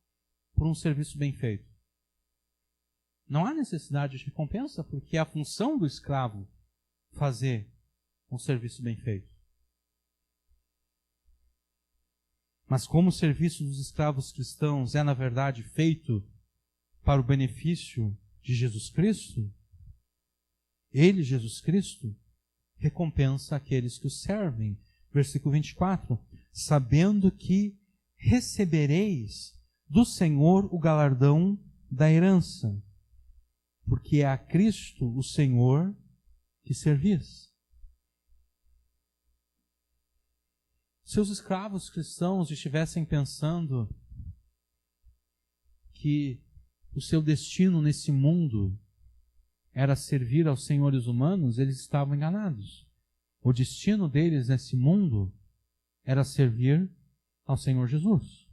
por um serviço bem feito? Não há necessidade de recompensa, porque é a função do escravo fazer um serviço bem feito. Mas como o serviço dos escravos cristãos é, na verdade, feito para o benefício de Jesus Cristo, ele, Jesus Cristo, recompensa aqueles que o servem. Versículo 24. Sabendo que recebereis do Senhor o galardão da herança, porque é a Cristo, o Senhor, que servis. Se os escravos cristãos estivessem pensando que o seu destino nesse mundo era servir aos senhores humanos, eles estavam enganados. O destino deles nesse mundo era servir ao Senhor Jesus.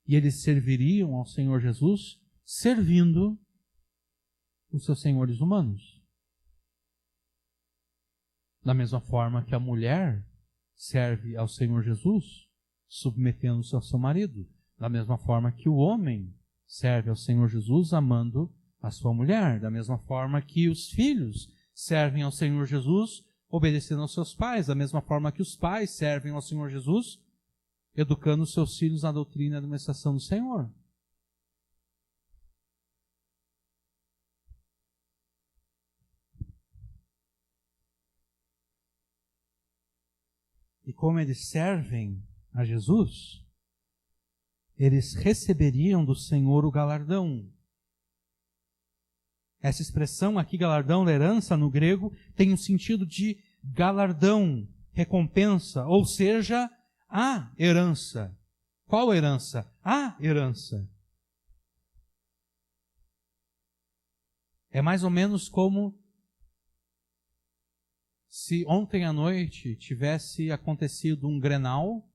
E eles serviriam ao Senhor Jesus servindo os seus senhores humanos. Da mesma forma que a mulher serve ao Senhor Jesus, submetendo-se ao seu marido. Da mesma forma que o homem serve ao Senhor Jesus, amando a sua mulher, da mesma forma que os filhos servem ao Senhor Jesus, obedecendo aos seus pais, da mesma forma que os pais servem ao Senhor Jesus, educando os seus filhos na doutrina e administração do Senhor. E como eles servem a Jesus, eles receberiam do Senhor o galardão. Essa expressão aqui, galardão da herança, no grego, tem um sentido de galardão, recompensa, ou seja, a herança. Qual herança? A herança. É mais ou menos como se ontem à noite tivesse acontecido um Grenal,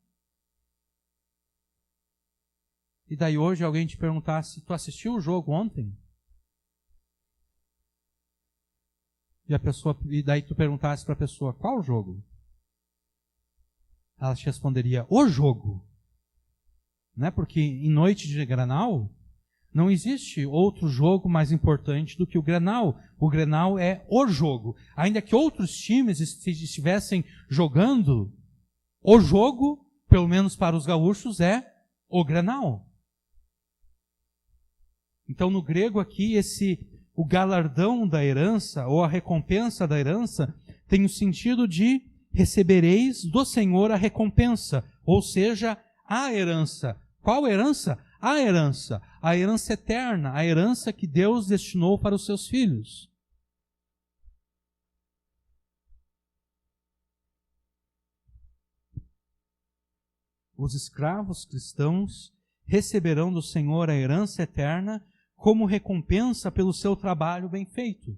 e daí hoje alguém te perguntasse, tu assistiu o jogo ontem? E daí tu perguntasse para a pessoa, qual jogo? Ela te responderia, o jogo. Não é? Porque em noite de Grenal, não existe outro jogo mais importante do que o Grenal. O Grenal é o jogo. Ainda que outros times estivessem jogando, o jogo, pelo menos para os gaúchos, é o Grenal. Então, no grego aqui, o galardão da herança, ou a recompensa da herança, tem o sentido de recebereis do Senhor a recompensa, ou seja, a herança. Qual herança? A herança eterna, a herança que Deus destinou para os seus filhos. Os escravos cristãos receberão do Senhor a herança eterna como recompensa pelo seu trabalho bem feito.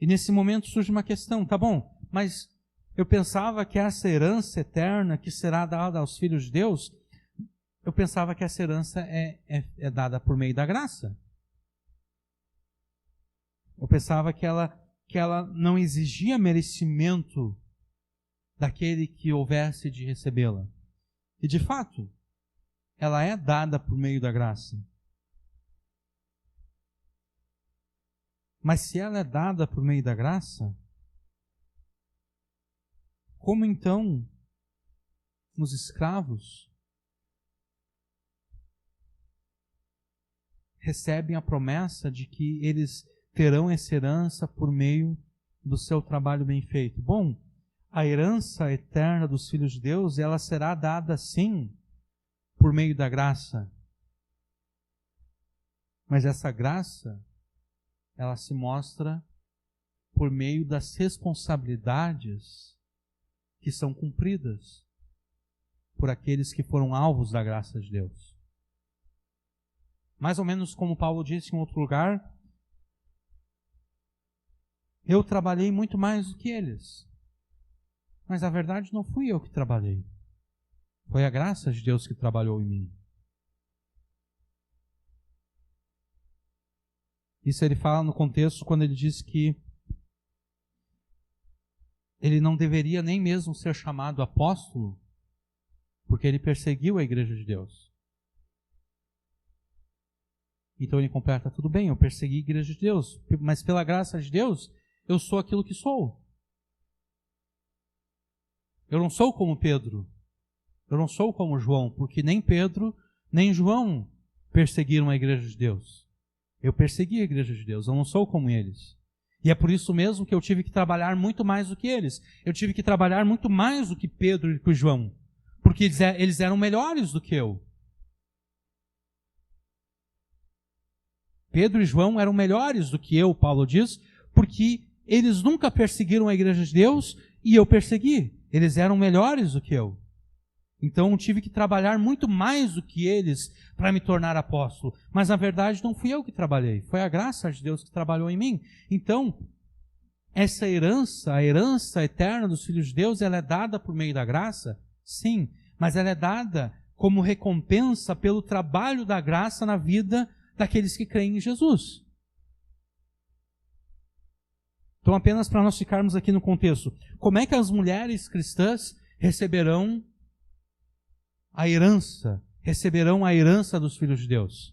E nesse momento surge uma questão, tá bom, mas eu pensava que essa herança eterna que será dada aos filhos de Deus, eu pensava que essa herança é dada por meio da graça. Eu pensava que ela não exigia merecimento daquele que houvesse de recebê-la. E de fato, ela é dada por meio da graça. Mas se ela é dada por meio da graça, como então os escravos recebem a promessa de que eles terão essa herança por meio do seu trabalho bem feito? Bom, a herança eterna dos filhos de Deus, ela será dada sim por meio da graça. Mas essa graça, ela se mostra por meio das responsabilidades que são cumpridas por aqueles que foram alvos da graça de Deus. Mais ou menos como Paulo disse em outro lugar, eu trabalhei muito mais do que eles. Mas a verdade não fui eu que trabalhei. Foi a graça de Deus que trabalhou em mim. Isso ele fala no contexto quando ele diz que ele não deveria nem mesmo ser chamado apóstolo, porque ele perseguiu a igreja de Deus. Então ele completa, tudo bem, eu persegui a igreja de Deus, mas pela graça de Deus, eu sou aquilo que sou. Eu não sou como Pedro. Eu não sou como João, porque nem Pedro, nem João perseguiram a igreja de Deus. Eu persegui a igreja de Deus, eu não sou como eles. E é por isso mesmo que eu tive que trabalhar muito mais do que eles. Eu tive que trabalhar muito mais do que Pedro e que João, porque eles eram melhores do que eu. Pedro e João eram melhores do que eu, Paulo diz, porque eles nunca perseguiram a igreja de Deus e eu persegui. Eles eram melhores do que eu. Então eu tive que trabalhar muito mais do que eles para me tornar apóstolo. Mas na verdade não fui eu que trabalhei, foi a graça de Deus que trabalhou em mim. Então, essa herança, a herança eterna dos filhos de Deus, ela é dada por meio da graça? Sim, mas ela é dada como recompensa pelo trabalho da graça na vida daqueles que creem em Jesus. Então, apenas para nós ficarmos aqui no contexto, como é que as mulheres cristãs receberão a herança dos filhos de Deus?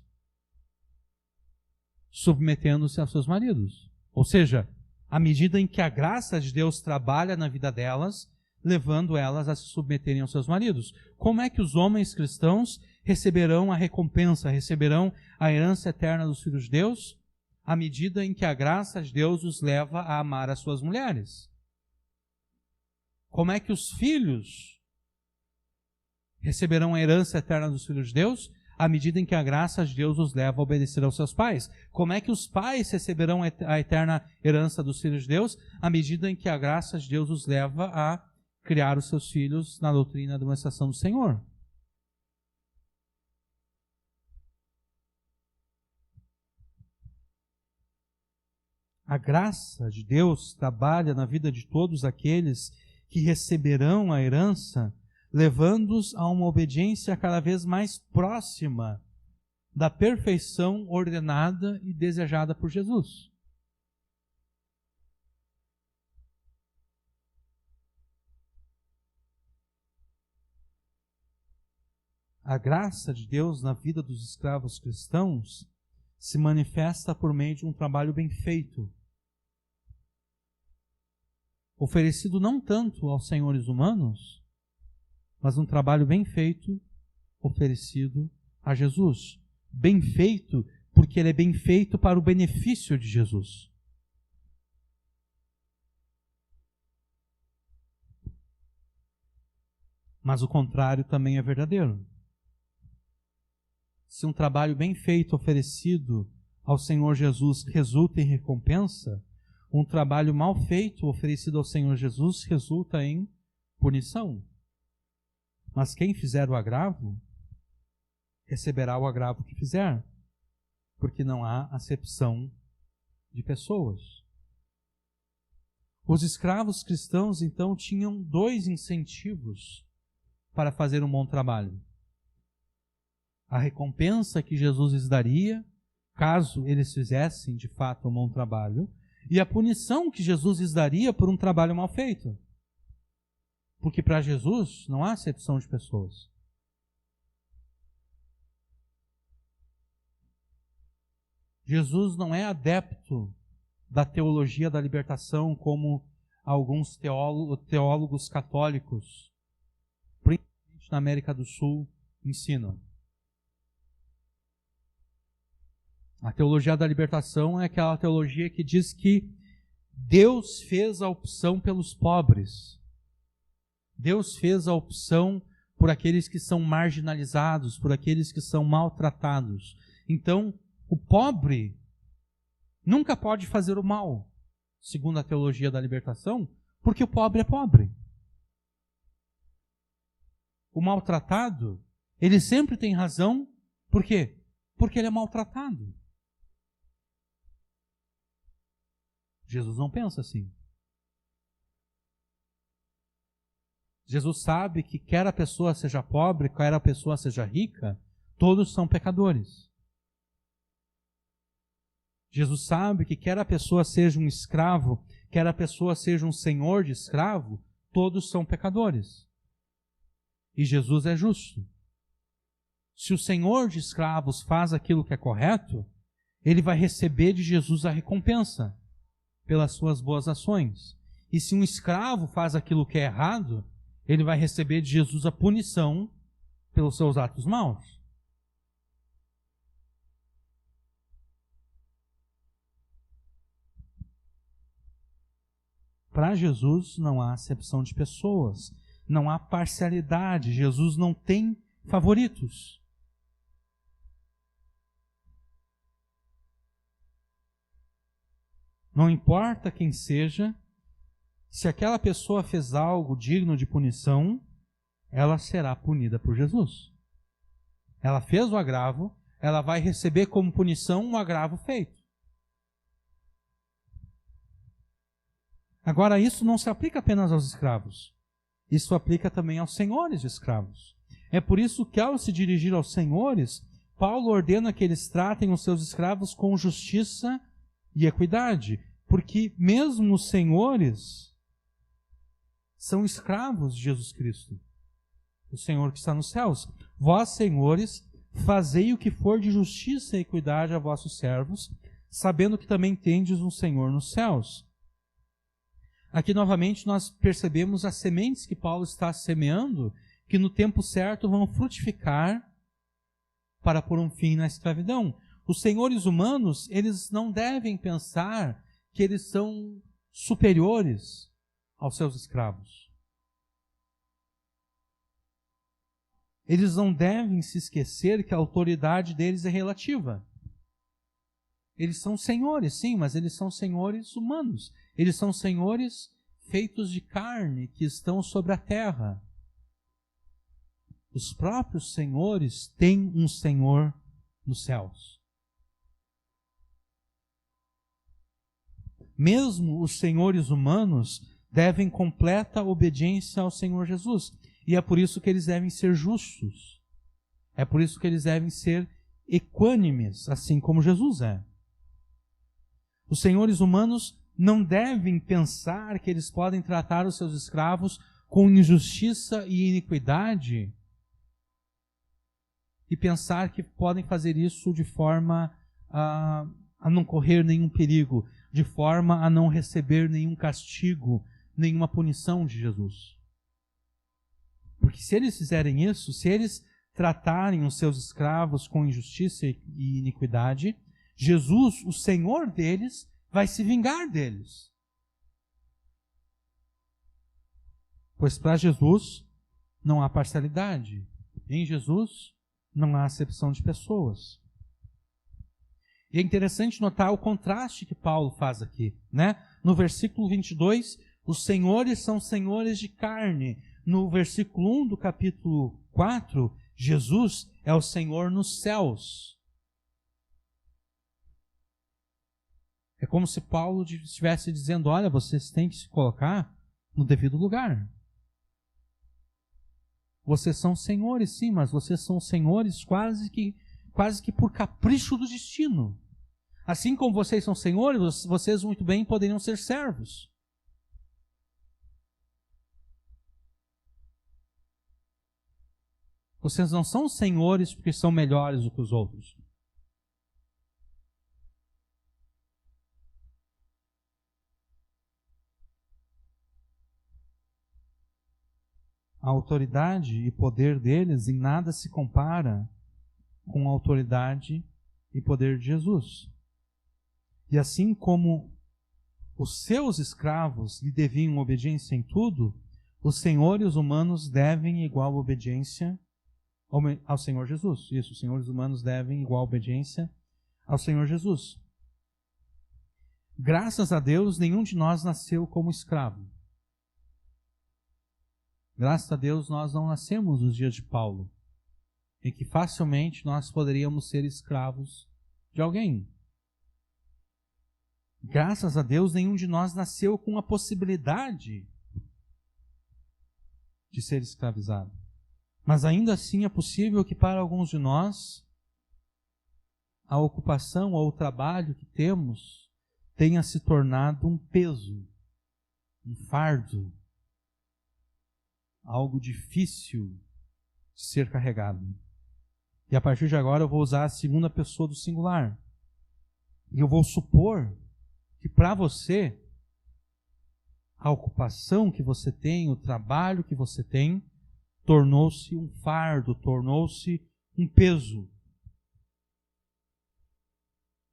submetendo-se aos seus maridos. Ou seja, à medida em que a graça de Deus trabalha na vida delas, levando elas a se submeterem aos seus maridos. Como é que os homens cristãos receberão a recompensa, receberão a herança eterna dos filhos de Deus? À medida em que a graça de Deus os leva a amar as suas mulheres. Como é que os filhos receberão a herança eterna dos filhos de Deus? À medida em que a graça de Deus os leva a obedecer aos seus pais. Como é que os pais receberão a eterna herança dos filhos de Deus? À medida em que a graça de Deus os leva a criar os seus filhos na doutrina da demonstração do Senhor. A graça de Deus trabalha na vida de todos aqueles que receberão a herança, levando-os a uma obediência cada vez mais próxima da perfeição ordenada e desejada por Jesus. A graça de Deus na vida dos escravos cristãos se manifesta por meio de um trabalho bem feito, oferecido não tanto aos senhores humanos, mas um trabalho bem feito, oferecido a Jesus. Bem feito, porque ele é bem feito para o benefício de Jesus. Mas o contrário também é verdadeiro. Se um trabalho bem feito oferecido ao Senhor Jesus resulta em recompensa, um trabalho mal feito oferecido ao Senhor Jesus resulta em punição. Mas quem fizer o agravo, receberá o agravo que fizer, porque não há acepção de pessoas. Os escravos cristãos, então, tinham dois incentivos para fazer um bom trabalho. A recompensa que Jesus lhes daria, caso eles fizessem de fato um bom trabalho, e a punição que Jesus lhes daria por um trabalho mal feito. Porque para Jesus não há acepção de pessoas. Jesus não é adepto da teologia da libertação como alguns teólogos católicos, principalmente na América do Sul, ensinam. A teologia da libertação é aquela teologia que diz que Deus fez a opção pelos pobres. Deus fez a opção por aqueles que são marginalizados, por aqueles que são maltratados. Então, o pobre nunca pode fazer o mal, segundo a teologia da libertação, porque o pobre é pobre. O maltratado, ele sempre tem razão, por quê? Porque ele é maltratado. Jesus não pensa assim. Jesus sabe que quer a pessoa seja pobre, quer a pessoa seja rica, todos são pecadores. Jesus sabe que quer a pessoa seja um escravo, quer a pessoa seja um senhor de escravo, todos são pecadores. E Jesus é justo. Se o senhor de escravos faz aquilo que é correto, ele vai receber de Jesus a recompensa pelas suas boas ações. E se um escravo faz aquilo que é errado, ele vai receber de Jesus a punição pelos seus atos maus. Para Jesus não há acepção de pessoas, não há parcialidade, Jesus não tem favoritos. Não importa quem seja, se aquela pessoa fez algo digno de punição, ela será punida por Jesus. Ela fez o agravo, ela vai receber como punição um agravo feito. Agora, isso não se aplica apenas aos escravos. Isso aplica também aos senhores de escravos. É por isso que, ao se dirigir aos senhores, Paulo ordena que eles tratem os seus escravos com justiça e equidade, porque mesmo os senhores são escravos de Jesus Cristo, o Senhor que está nos céus. Vós, senhores, fazei o que for de justiça e equidade a vossos servos, sabendo que também tendes um Senhor nos céus. Aqui novamente nós percebemos as sementes que Paulo está semeando, que no tempo certo vão frutificar para pôr um fim na escravidão. Os senhores humanos, eles não devem pensar que eles são superiores aos seus escravos. Eles não devem se esquecer que a autoridade deles é relativa. Eles são senhores, sim, mas eles são senhores humanos. Eles são senhores feitos de carne, que estão sobre a terra. Os próprios senhores têm um Senhor nos céus. Mesmo os senhores humanos devem completa obediência ao Senhor Jesus. E é por isso que eles devem ser justos. É por isso que eles devem ser equânimes, assim como Jesus é. Os senhores humanos não devem pensar que eles podem tratar os seus escravos com injustiça e iniquidade e pensar que podem fazer isso de forma a não correr nenhum perigo, de forma a não receber nenhum castigo, nenhuma punição de Jesus. Porque se eles fizerem isso, se eles tratarem os seus escravos com injustiça e iniquidade, Jesus, o Senhor deles, vai se vingar deles. Pois para Jesus não há parcialidade. Em Jesus não há acepção de pessoas. E é interessante notar o contraste que Paulo faz aqui, né? No versículo 22, os senhores são senhores de carne. No versículo 1 do capítulo 4, Jesus é o Senhor nos céus. É como se Paulo estivesse dizendo, olha, vocês têm que se colocar no devido lugar. Vocês são senhores, sim, mas vocês são senhores quase que por capricho do destino. Assim como vocês são senhores, vocês muito bem poderiam ser servos. Vocês não são senhores porque são melhores do que os outros. A autoridade e poder deles em nada se compara com a autoridade e poder de Jesus. E assim como os seus escravos lhe deviam obediência em tudo, os senhores humanos devem igual obediência ao Senhor Jesus. Isso, os senhores humanos devem igual obediência ao Senhor Jesus. Graças a Deus, nenhum de nós nasceu como escravo. Graças a Deus, nós não nascemos nos dias de Paulo, em que facilmente nós poderíamos ser escravos de alguém. Graças a Deus, nenhum de nós nasceu com a possibilidade de ser escravizado. Mas ainda assim é possível que para alguns de nós, a ocupação ou o trabalho que temos tenha se tornado um peso, um fardo, algo difícil de ser carregado. E a partir de agora eu vou usar a segunda pessoa do singular. E eu vou supor que para você, a ocupação que você tem, o trabalho que você tem, tornou-se um fardo, tornou-se um peso.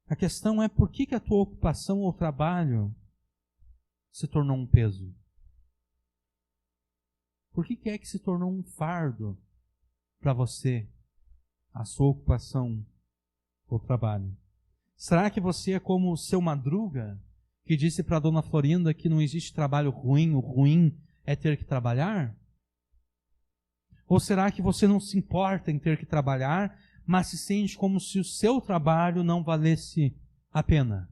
A questão é por que a tua ocupação ou trabalho se tornou um peso? Por que é que se tornou um fardo para você, a sua ocupação ou trabalho? Será que você é como o seu Madruga, que disse para a dona Florinda que não existe trabalho ruim, o ruim é ter que trabalhar? Ou será que você não se importa em ter que trabalhar, mas se sente como se o seu trabalho não valesse a pena?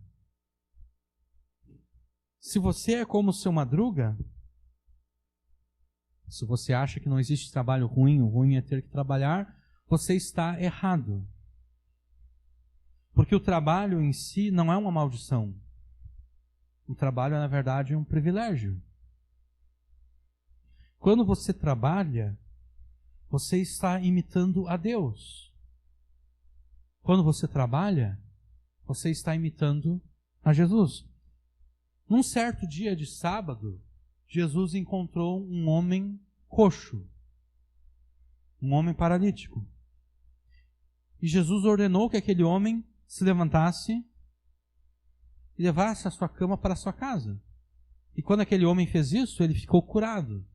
Se você é como o seu Madruga, se você acha que não existe trabalho ruim, o ruim é ter que trabalhar, você está errado. Porque o trabalho em si não é uma maldição. O trabalho, na verdade, é um privilégio. Quando você trabalha, você está imitando a Deus. Quando você trabalha, você está imitando a Jesus. Num certo dia de sábado, Jesus encontrou um homem coxo, um homem paralítico. E Jesus ordenou que aquele homem se levantasse e levasse a sua cama para a sua casa. E quando aquele homem fez isso, ele ficou curado.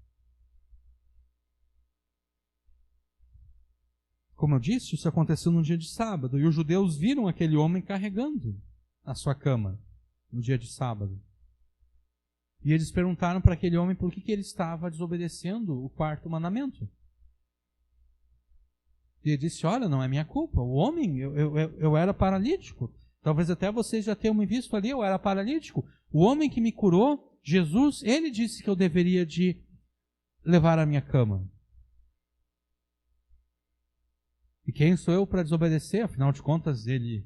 Como eu disse, isso aconteceu num dia de sábado, e os judeus viram aquele homem carregando a sua cama no dia de sábado. E eles perguntaram para aquele homem por que ele estava desobedecendo o quarto mandamento. E ele disse, olha, não é minha culpa. O homem, eu era paralítico. Talvez até vocês já tenham me visto ali, eu era paralítico. O homem que me curou, Jesus, ele disse que eu deveria de levar a minha cama. E quem sou eu para desobedecer? Afinal de contas, ele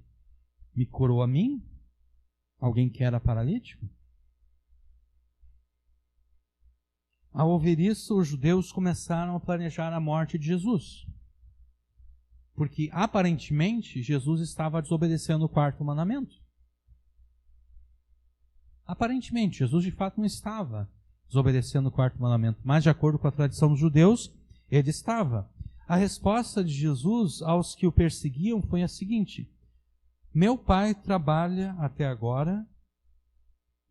me curou a mim? Alguém que era paralítico? Ao ouvir isso, os judeus começaram a planejar a morte de Jesus. Porque, aparentemente, Jesus estava desobedecendo o quarto mandamento. Aparentemente, Jesus de fato não estava desobedecendo o quarto mandamento, mas de acordo com a tradição dos judeus, ele estava. A resposta de Jesus aos que o perseguiam foi a seguinte: meu pai trabalha até agora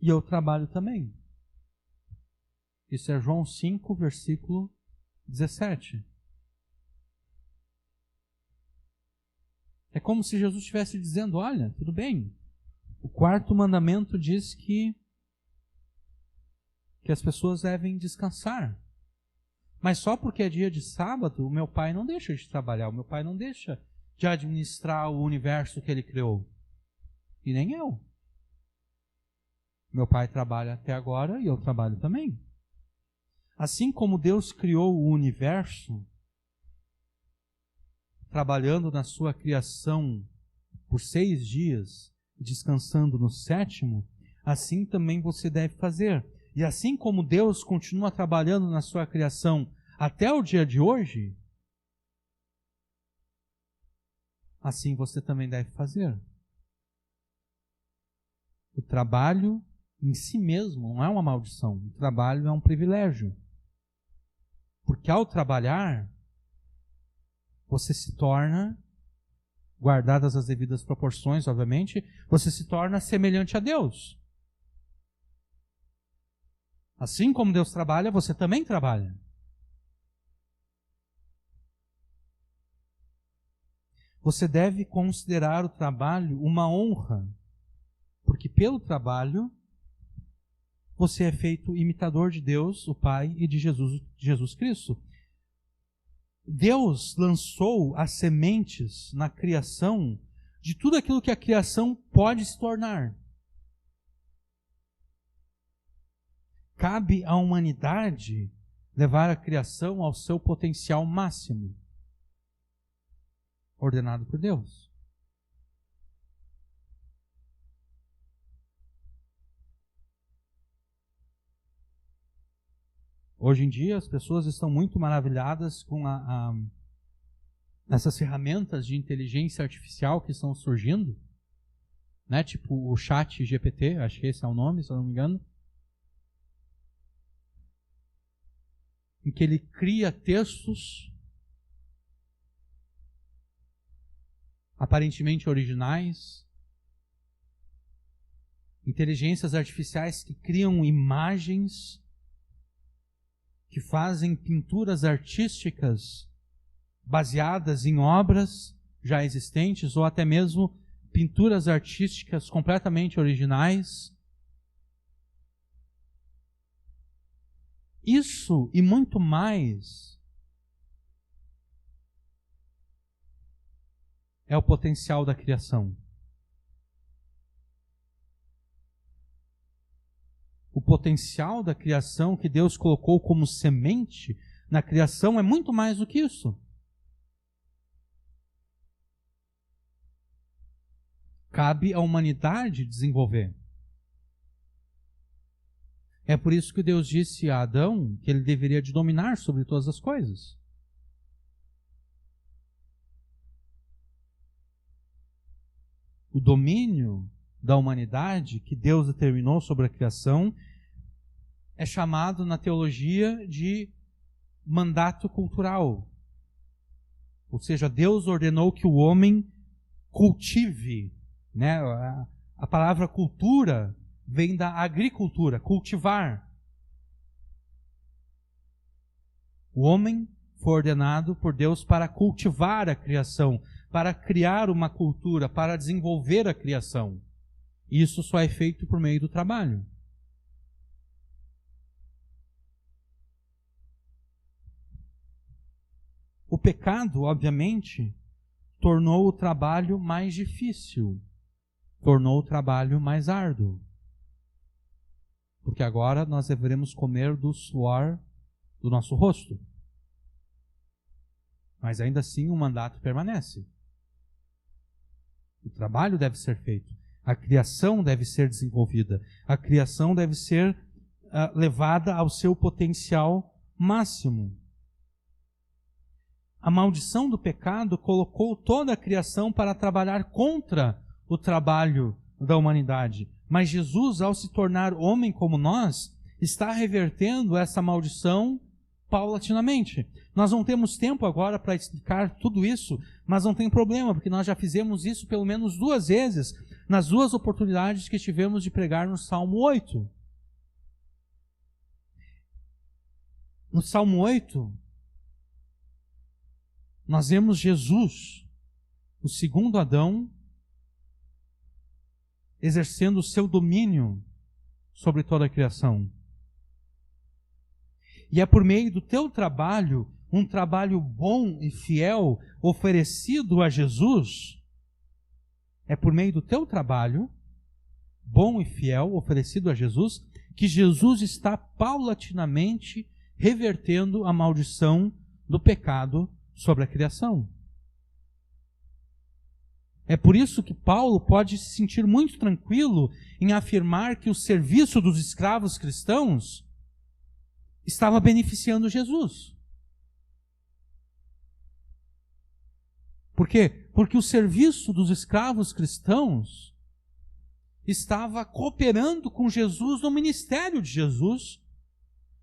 e eu trabalho também. Isso é João 5, versículo 17. É como se Jesus estivesse dizendo, olha, tudo bem, o quarto mandamento diz que as pessoas devem descansar. Mas só porque é dia de sábado, o meu pai não deixa de trabalhar, o meu pai não deixa de administrar o universo que ele criou. E nem eu. Meu pai trabalha até agora e eu trabalho também. Assim como Deus criou o universo, trabalhando na sua criação por 6 dias, descansando no 7º, assim também você deve fazer. E assim como Deus continua trabalhando na sua criação até o dia de hoje, assim você também deve fazer. O trabalho em si mesmo não é uma maldição, o trabalho é um privilégio. Porque ao trabalhar, você se torna, guardadas as devidas proporções, obviamente, você se torna semelhante a Deus. Assim como Deus trabalha, você também trabalha. Você deve considerar o trabalho uma honra, porque pelo trabalho você é feito imitador de Deus, o Pai, e de Jesus Cristo. Deus lançou as sementes na criação de tudo aquilo que a criação pode se tornar. Cabe à humanidade levar a criação ao seu potencial máximo, ordenado por Deus. Hoje em dia, as pessoas estão muito maravilhadas com essas ferramentas de inteligência artificial que estão surgindo, né? Tipo o chat GPT, acho que esse é o nome, se eu não me engano, em que ele cria textos aparentemente originais, inteligências artificiais que criam imagens, que fazem pinturas artísticas baseadas em obras já existentes, ou até mesmo pinturas artísticas completamente originais. Isso e muito mais é o potencial da criação. O potencial da criação que Deus colocou como semente na criação é muito mais do que isso. Cabe à humanidade desenvolver. É por isso que Deus disse a Adão que ele deveria de dominar sobre todas as coisas. o domínio da humanidade que Deus determinou sobre a criação é chamado na teologia de mandato cultural. Ou seja, Deus ordenou que o homem cultive, né? A palavra cultura vem da agricultura, cultivar. O homem foi ordenado por Deus para cultivar a criação, para criar uma cultura, para desenvolver a criação. Isso só é feito por meio do trabalho. O pecado, obviamente, tornou o trabalho mais difícil, tornou o trabalho mais árduo. Porque agora nós deveremos comer do suor do nosso rosto. Mas ainda assim o mandato permanece. O trabalho deve ser feito. A criação deve ser desenvolvida. A criação deve ser levada ao seu potencial máximo. A maldição do pecado colocou toda a criação para trabalhar contra o trabalho da humanidade. Mas Jesus, ao se tornar homem como nós, está revertendo essa maldição paulatinamente. Nós não temos tempo agora para explicar tudo isso, mas não tem problema, porque nós já fizemos isso pelo menos 2 vezes, nas 2 oportunidades que tivemos de pregar no Salmo 8. No Salmo 8, nós vemos Jesus, o segundo Adão, exercendo o seu domínio sobre toda a criação. E é por meio do teu trabalho, um trabalho bom e fiel, oferecido a Jesus, é por meio do teu trabalho, bom e fiel, oferecido a Jesus, que Jesus está paulatinamente revertendo a maldição do pecado sobre a criação. É por isso que Paulo pode se sentir muito tranquilo em afirmar que o serviço dos escravos cristãos estava beneficiando Jesus. Por quê? Porque o serviço dos escravos cristãos estava cooperando com Jesus no ministério de Jesus,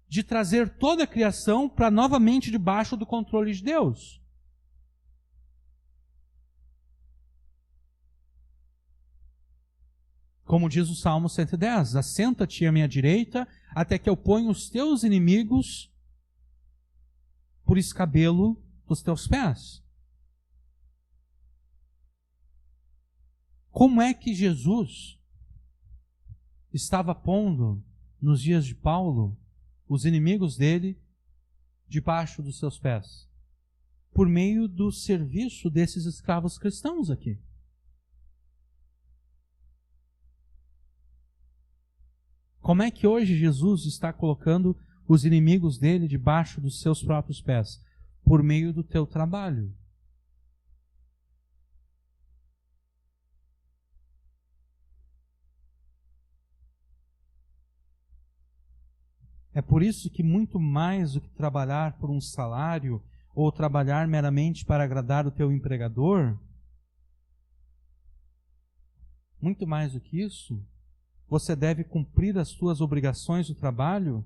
de trazer toda a criação para novamente debaixo do controle de Deus. Como diz o Salmo 110, assenta-te à minha direita, até que eu ponha os teus inimigos por escabelo dos teus pés. Como é que Jesus estava pondo, nos dias de Paulo, os inimigos dele debaixo dos seus pés? Por meio do serviço desses escravos cristãos aqui. Como é que hoje Jesus está colocando os inimigos dele debaixo dos seus próprios pés? Por meio do teu trabalho. É por isso que muito mais do que trabalhar por um salário ou trabalhar meramente para agradar o teu empregador, muito mais do que isso, você deve cumprir as suas obrigações do trabalho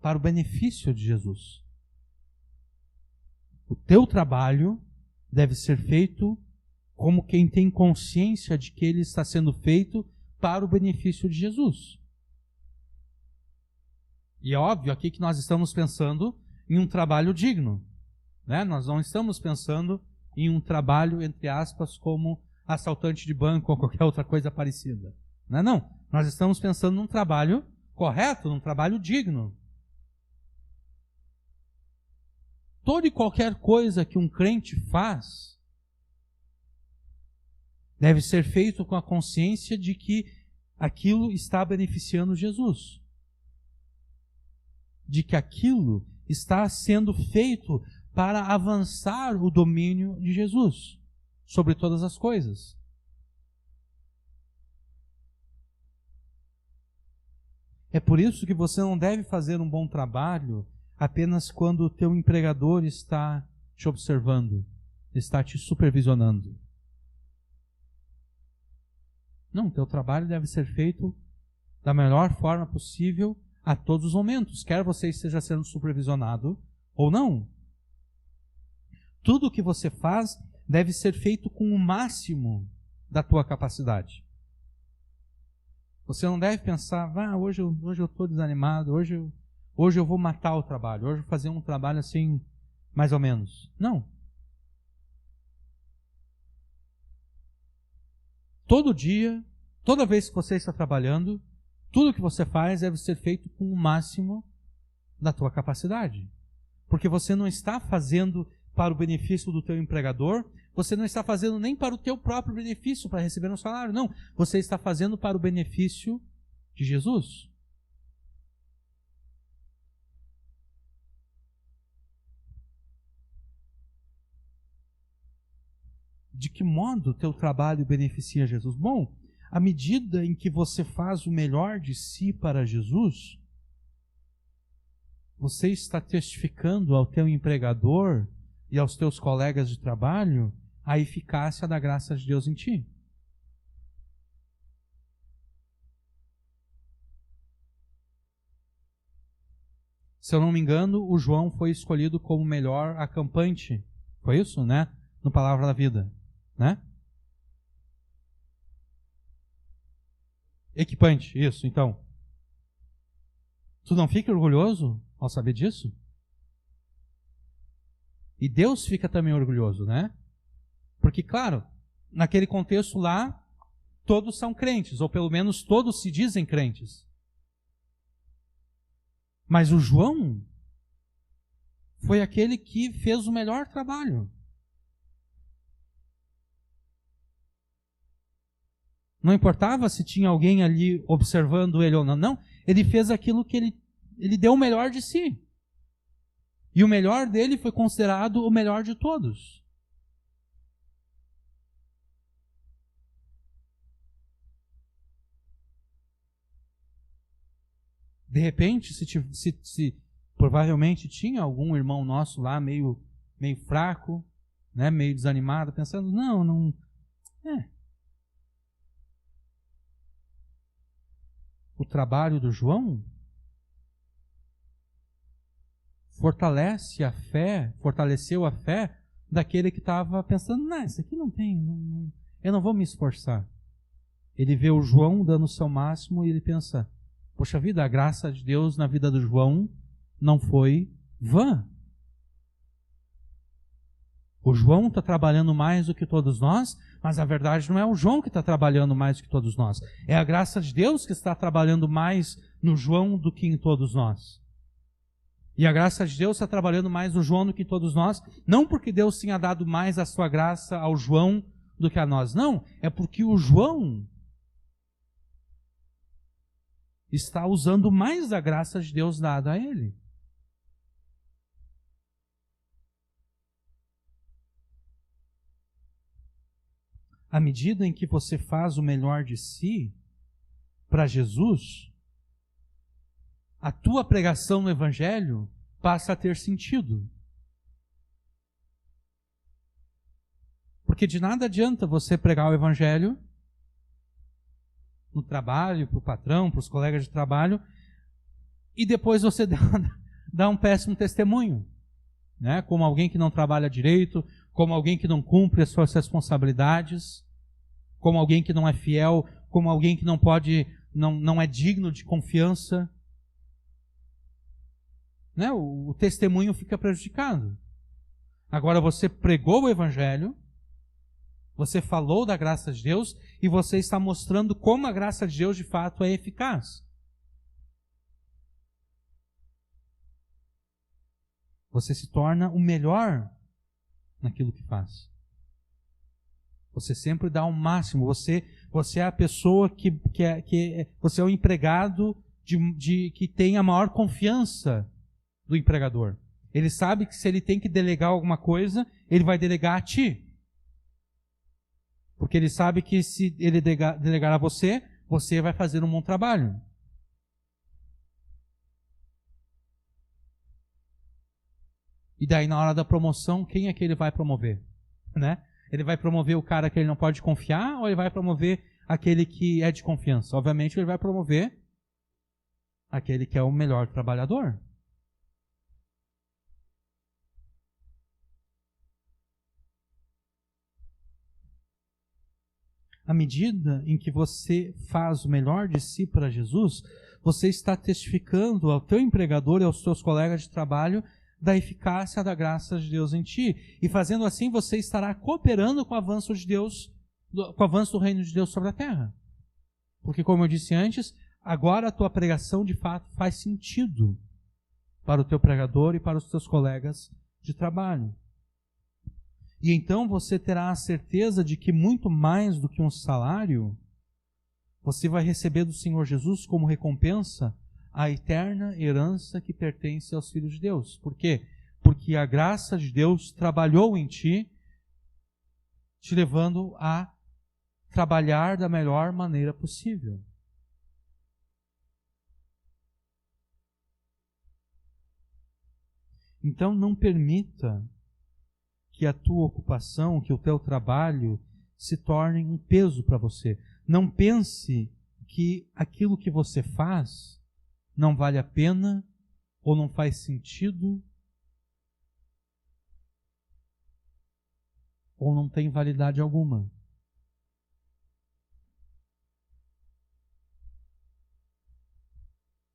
para o benefício de Jesus. O teu trabalho deve ser feito como quem tem consciência de que ele está sendo feito para o benefício de Jesus. E é óbvio aqui que nós estamos pensando em um trabalho digno, né? Nós não estamos pensando em um trabalho, entre aspas, como assaltante de banco ou qualquer outra coisa parecida. Não é não. Nós estamos pensando num trabalho correto, num trabalho digno. Toda e qualquer coisa que um crente faz deve ser feito com a consciência de que aquilo está beneficiando Jesus. De que aquilo está sendo feito para avançar o domínio de Jesus sobre todas as coisas. É por isso que você não deve fazer um bom trabalho apenas quando o teu empregador está te observando, está te supervisionando. Não, teu trabalho deve ser feito da melhor forma possível a todos os momentos, quer você esteja sendo supervisionado ou não. Tudo o que você faz deve ser feito com o máximo da tua capacidade. Você não deve pensar, hoje eu estou desanimado, hoje eu vou matar o trabalho, hoje eu vou fazer um trabalho assim, mais ou menos. Não. Todo dia, toda vez que você está trabalhando, tudo que você faz deve ser feito com o máximo da tua capacidade. Porque você não está fazendo para o benefício do teu empregador, você não está fazendo nem para o teu próprio benefício, para receber um salário, não. Você está fazendo para o benefício de Jesus. De que modo o teu trabalho beneficia Jesus? Bom, à medida em que você faz o melhor de si para Jesus, você está testificando ao teu empregador e aos teus colegas de trabalho a eficácia da graça de Deus em ti. Se eu não me engano, o João foi escolhido como melhor acampante. Foi isso, né? No Palavra da Vida, né? Equipante, isso, então. Tu não fica orgulhoso ao saber disso? E Deus fica também orgulhoso, né? Porque, claro, naquele contexto lá, todos são crentes, ou pelo menos todos se dizem crentes. Mas o João foi aquele que fez o melhor trabalho. Não importava se tinha alguém ali observando ele ou não. Não, ele fez aquilo que ele deu o melhor de si. E o melhor dele foi considerado o melhor de todos. De repente, se provavelmente tinha algum irmão nosso lá meio fraco, né, meio desanimado, pensando, não. O trabalho do João fortaleceu a fé daquele que estava pensando, isso aqui não tem, eu não vou me esforçar. Ele vê o João dando o seu máximo e ele pensa, poxa vida, a graça de Deus na vida do João não foi vã. O João está trabalhando mais do que todos nós, mas a verdade não é o João que está trabalhando mais do que todos nós. É a graça de Deus que está trabalhando mais no João do que em todos nós. E a graça de Deus está trabalhando mais no João do que em todos nós, não porque Deus tenha dado mais a sua graça ao João do que a nós, não. É porque o João está usando mais da graça de Deus dada a ele. À medida em que você faz o melhor de si para Jesus, a tua pregação no Evangelho passa a ter sentido. Porque de nada adianta você pregar o Evangelho no trabalho, para o patrão, para os colegas de trabalho, e depois você dá um péssimo testemunho, né? Como alguém que não trabalha direito, como alguém que não cumpre as suas responsabilidades, como alguém que não é fiel, como alguém que não é digno de confiança. Né? O testemunho fica prejudicado. Agora você pregou o Evangelho, você falou da graça de Deus e você está mostrando como a graça de Deus de fato é eficaz. Você se torna o melhor naquilo que faz. Você sempre dá o máximo. Você é a pessoa você é o empregado que tem a maior confiança do empregador. Ele sabe que se ele tem que delegar alguma coisa, ele vai delegar a ti. Porque ele sabe que se ele delegar a você, você vai fazer um bom trabalho. E daí, na hora da promoção, quem é que ele vai promover? né? Ele vai promover o cara que ele não pode confiar ou ele vai promover aquele que é de confiança? Obviamente ele vai promover aquele que é o melhor trabalhador. À medida em que você faz o melhor de si para Jesus, você está testificando ao teu empregador e aos teus colegas de trabalho da eficácia da graça de Deus em ti. E fazendo assim, você estará cooperando com o avanço de Deus, com o avanço do reino de Deus sobre a terra. Porque, como eu disse antes, agora a tua pregação de fato faz sentido para o teu pregador e para os teus colegas de trabalho. E então você terá a certeza de que muito mais do que um salário, você vai receber do Senhor Jesus como recompensa a eterna herança que pertence aos filhos de Deus. Por quê? Porque a graça de Deus trabalhou em ti, te levando a trabalhar da melhor maneira possível. Então não permita que a tua ocupação, que o teu trabalho se torne um peso para você. Não pense que aquilo que você faz não vale a pena ou não faz sentido ou não tem validade alguma.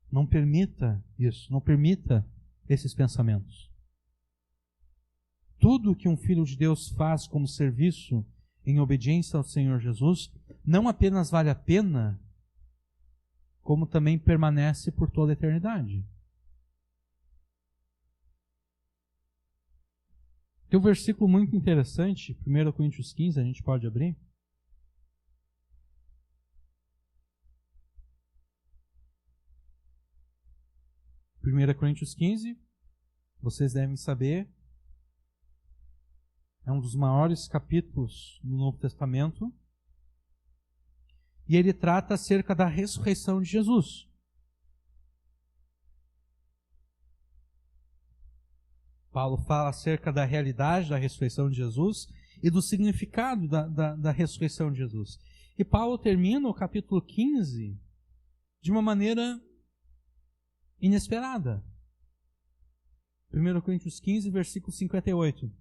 Não permita isso, não permita esses pensamentos. Tudo que um filho de Deus faz como serviço em obediência ao Senhor Jesus, não apenas vale a pena, como também permanece por toda a eternidade. Tem um versículo muito interessante, 1 Coríntios 15, a gente pode abrir. Primeira Coríntios 15, vocês devem saber, é um dos maiores capítulos do Novo Testamento. E ele trata acerca da ressurreição de Jesus. Paulo fala acerca da realidade da ressurreição de Jesus e do significado da ressurreição de Jesus. E Paulo termina o capítulo 15 de uma maneira inesperada. 1 Coríntios 15, versículo 58.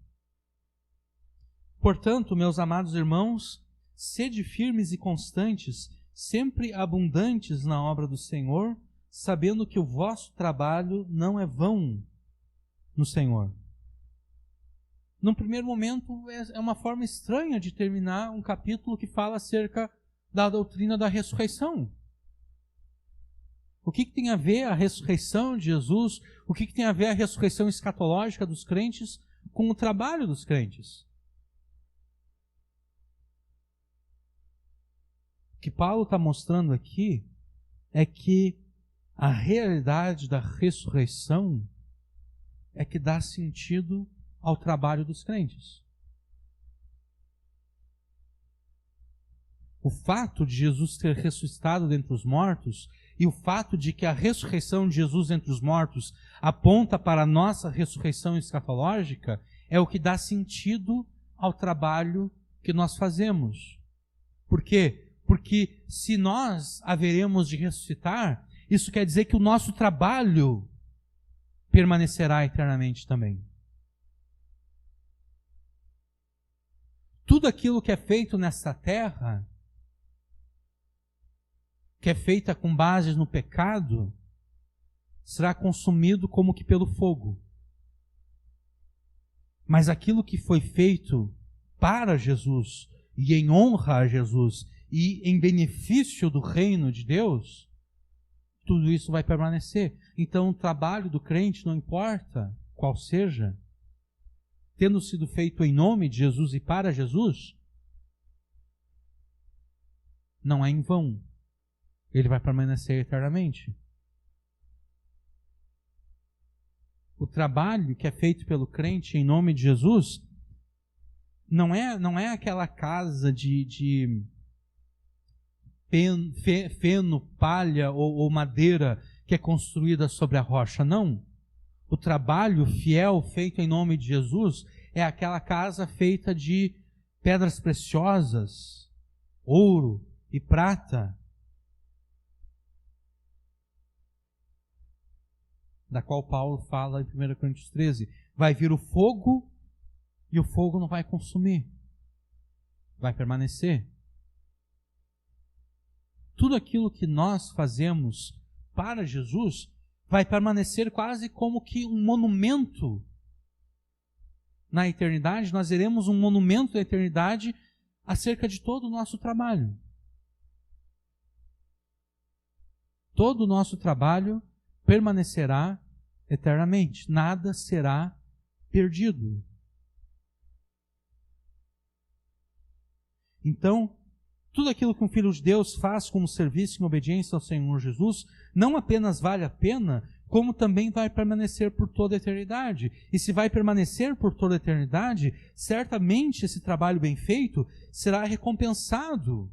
Portanto, meus amados irmãos, sede firmes e constantes, sempre abundantes na obra do Senhor, sabendo que o vosso trabalho não é vão no Senhor. Num primeiro momento, é uma forma estranha de terminar um capítulo que fala acerca da doutrina da ressurreição. O que tem a ver a ressurreição de Jesus, o que tem a ver a ressurreição escatológica dos crentes com o trabalho dos crentes? O que Paulo está mostrando aqui é que a realidade da ressurreição é que dá sentido ao trabalho dos crentes. O fato de Jesus ter ressuscitado dentre os mortos e o fato de que a ressurreição de Jesus entre os mortos aponta para a nossa ressurreição escatológica é o que dá sentido ao trabalho que nós fazemos. Por quê? Porque se nós haveremos de ressuscitar, isso quer dizer que o nosso trabalho permanecerá eternamente também. Tudo aquilo que é feito nesta terra, que é feita com base no pecado, será consumido como que pelo fogo. Mas aquilo que foi feito para Jesus e em honra a Jesus e em benefício do reino de Deus, tudo isso vai permanecer. Então o trabalho do crente, não importa qual seja, tendo sido feito em nome de Jesus e para Jesus, não é em vão. Ele vai permanecer eternamente. O trabalho que é feito pelo crente em nome de Jesus não é aquela casa de feno, palha ou madeira que é construída sobre a rocha, não. O trabalho fiel feito em nome de Jesus é aquela casa feita de pedras preciosas, ouro e prata, da qual Paulo fala em 1 Coríntios 13. Vai vir o fogo e o fogo não vai consumir, vai permanecer. Tudo aquilo que nós fazemos para Jesus vai permanecer quase como que um monumento na eternidade. Nós teremos um monumento da eternidade acerca de todo o nosso trabalho. Todo o nosso trabalho permanecerá eternamente. Nada será perdido. Então, tudo aquilo que um filho de Deus faz como serviço em obediência ao Senhor Jesus, não apenas vale a pena, como também vai permanecer por toda a eternidade. E se vai permanecer por toda a eternidade, certamente esse trabalho bem feito será recompensado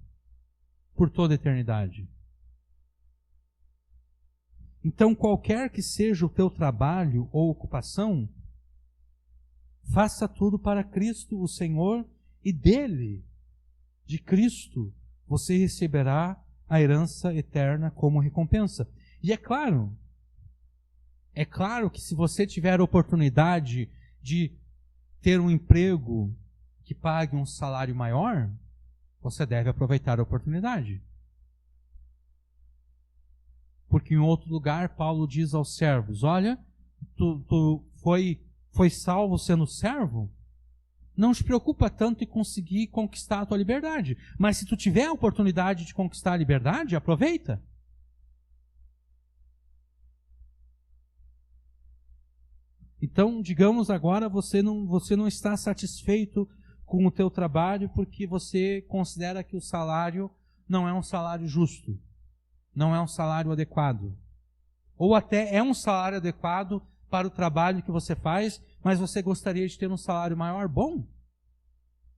por toda a eternidade. Então, qualquer que seja o teu trabalho ou ocupação, faça tudo para Cristo, o Senhor, e dele, de Cristo, você receberá a herança eterna como recompensa. E é claro que se você tiver a oportunidade de ter um emprego que pague um salário maior, você deve aproveitar a oportunidade. Porque em outro lugar, Paulo diz aos servos, olha, tu foi salvo sendo servo? Não te preocupa tanto em conseguir conquistar a tua liberdade. Mas se tu tiver a oportunidade de conquistar a liberdade, aproveita. Então, digamos agora, você não está satisfeito com o teu trabalho porque você considera que o salário não é um salário justo, não é um salário adequado. Ou até é um salário adequado para o trabalho que você faz, mas você gostaria de ter um salário maior. Bom,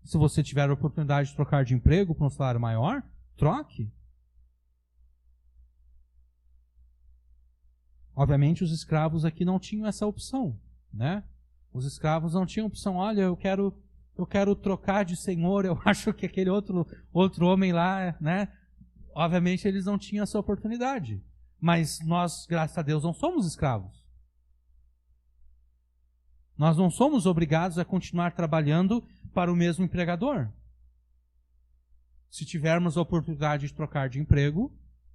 se você tiver a oportunidade de trocar de emprego para um salário maior, troque. Obviamente, os escravos aqui não tinham essa opção, né? Os escravos não tinham opção. Olha, eu quero trocar de senhor. Eu acho que aquele outro homem lá, né? Obviamente, eles não tinham essa oportunidade. Mas nós, graças a Deus, não somos escravos. Nós não somos obrigados a continuar trabalhando para o mesmo empregador. Se tivermos a oportunidade de trocar de emprego,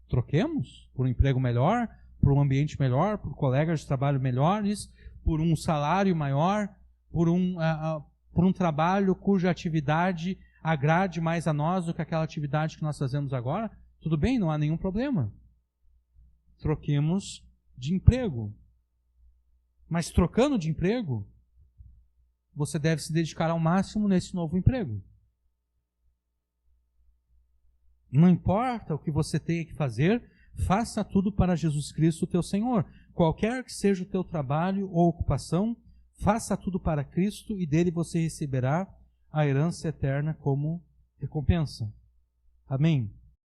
troquemos por um emprego melhor, por um ambiente melhor, por colegas de trabalho melhores, por um salário maior, por um trabalho cuja atividade agrade mais a nós do que aquela atividade que nós fazemos agora. Tudo bem, não há nenhum problema. Troquemos de emprego. Mas trocando de emprego, você deve se dedicar ao máximo nesse novo emprego. Não importa o que você tenha que fazer, faça tudo para Jesus Cristo, teu Senhor. Qualquer que seja o teu trabalho ou ocupação, faça tudo para Cristo e dele você receberá a herança eterna como recompensa. Amém?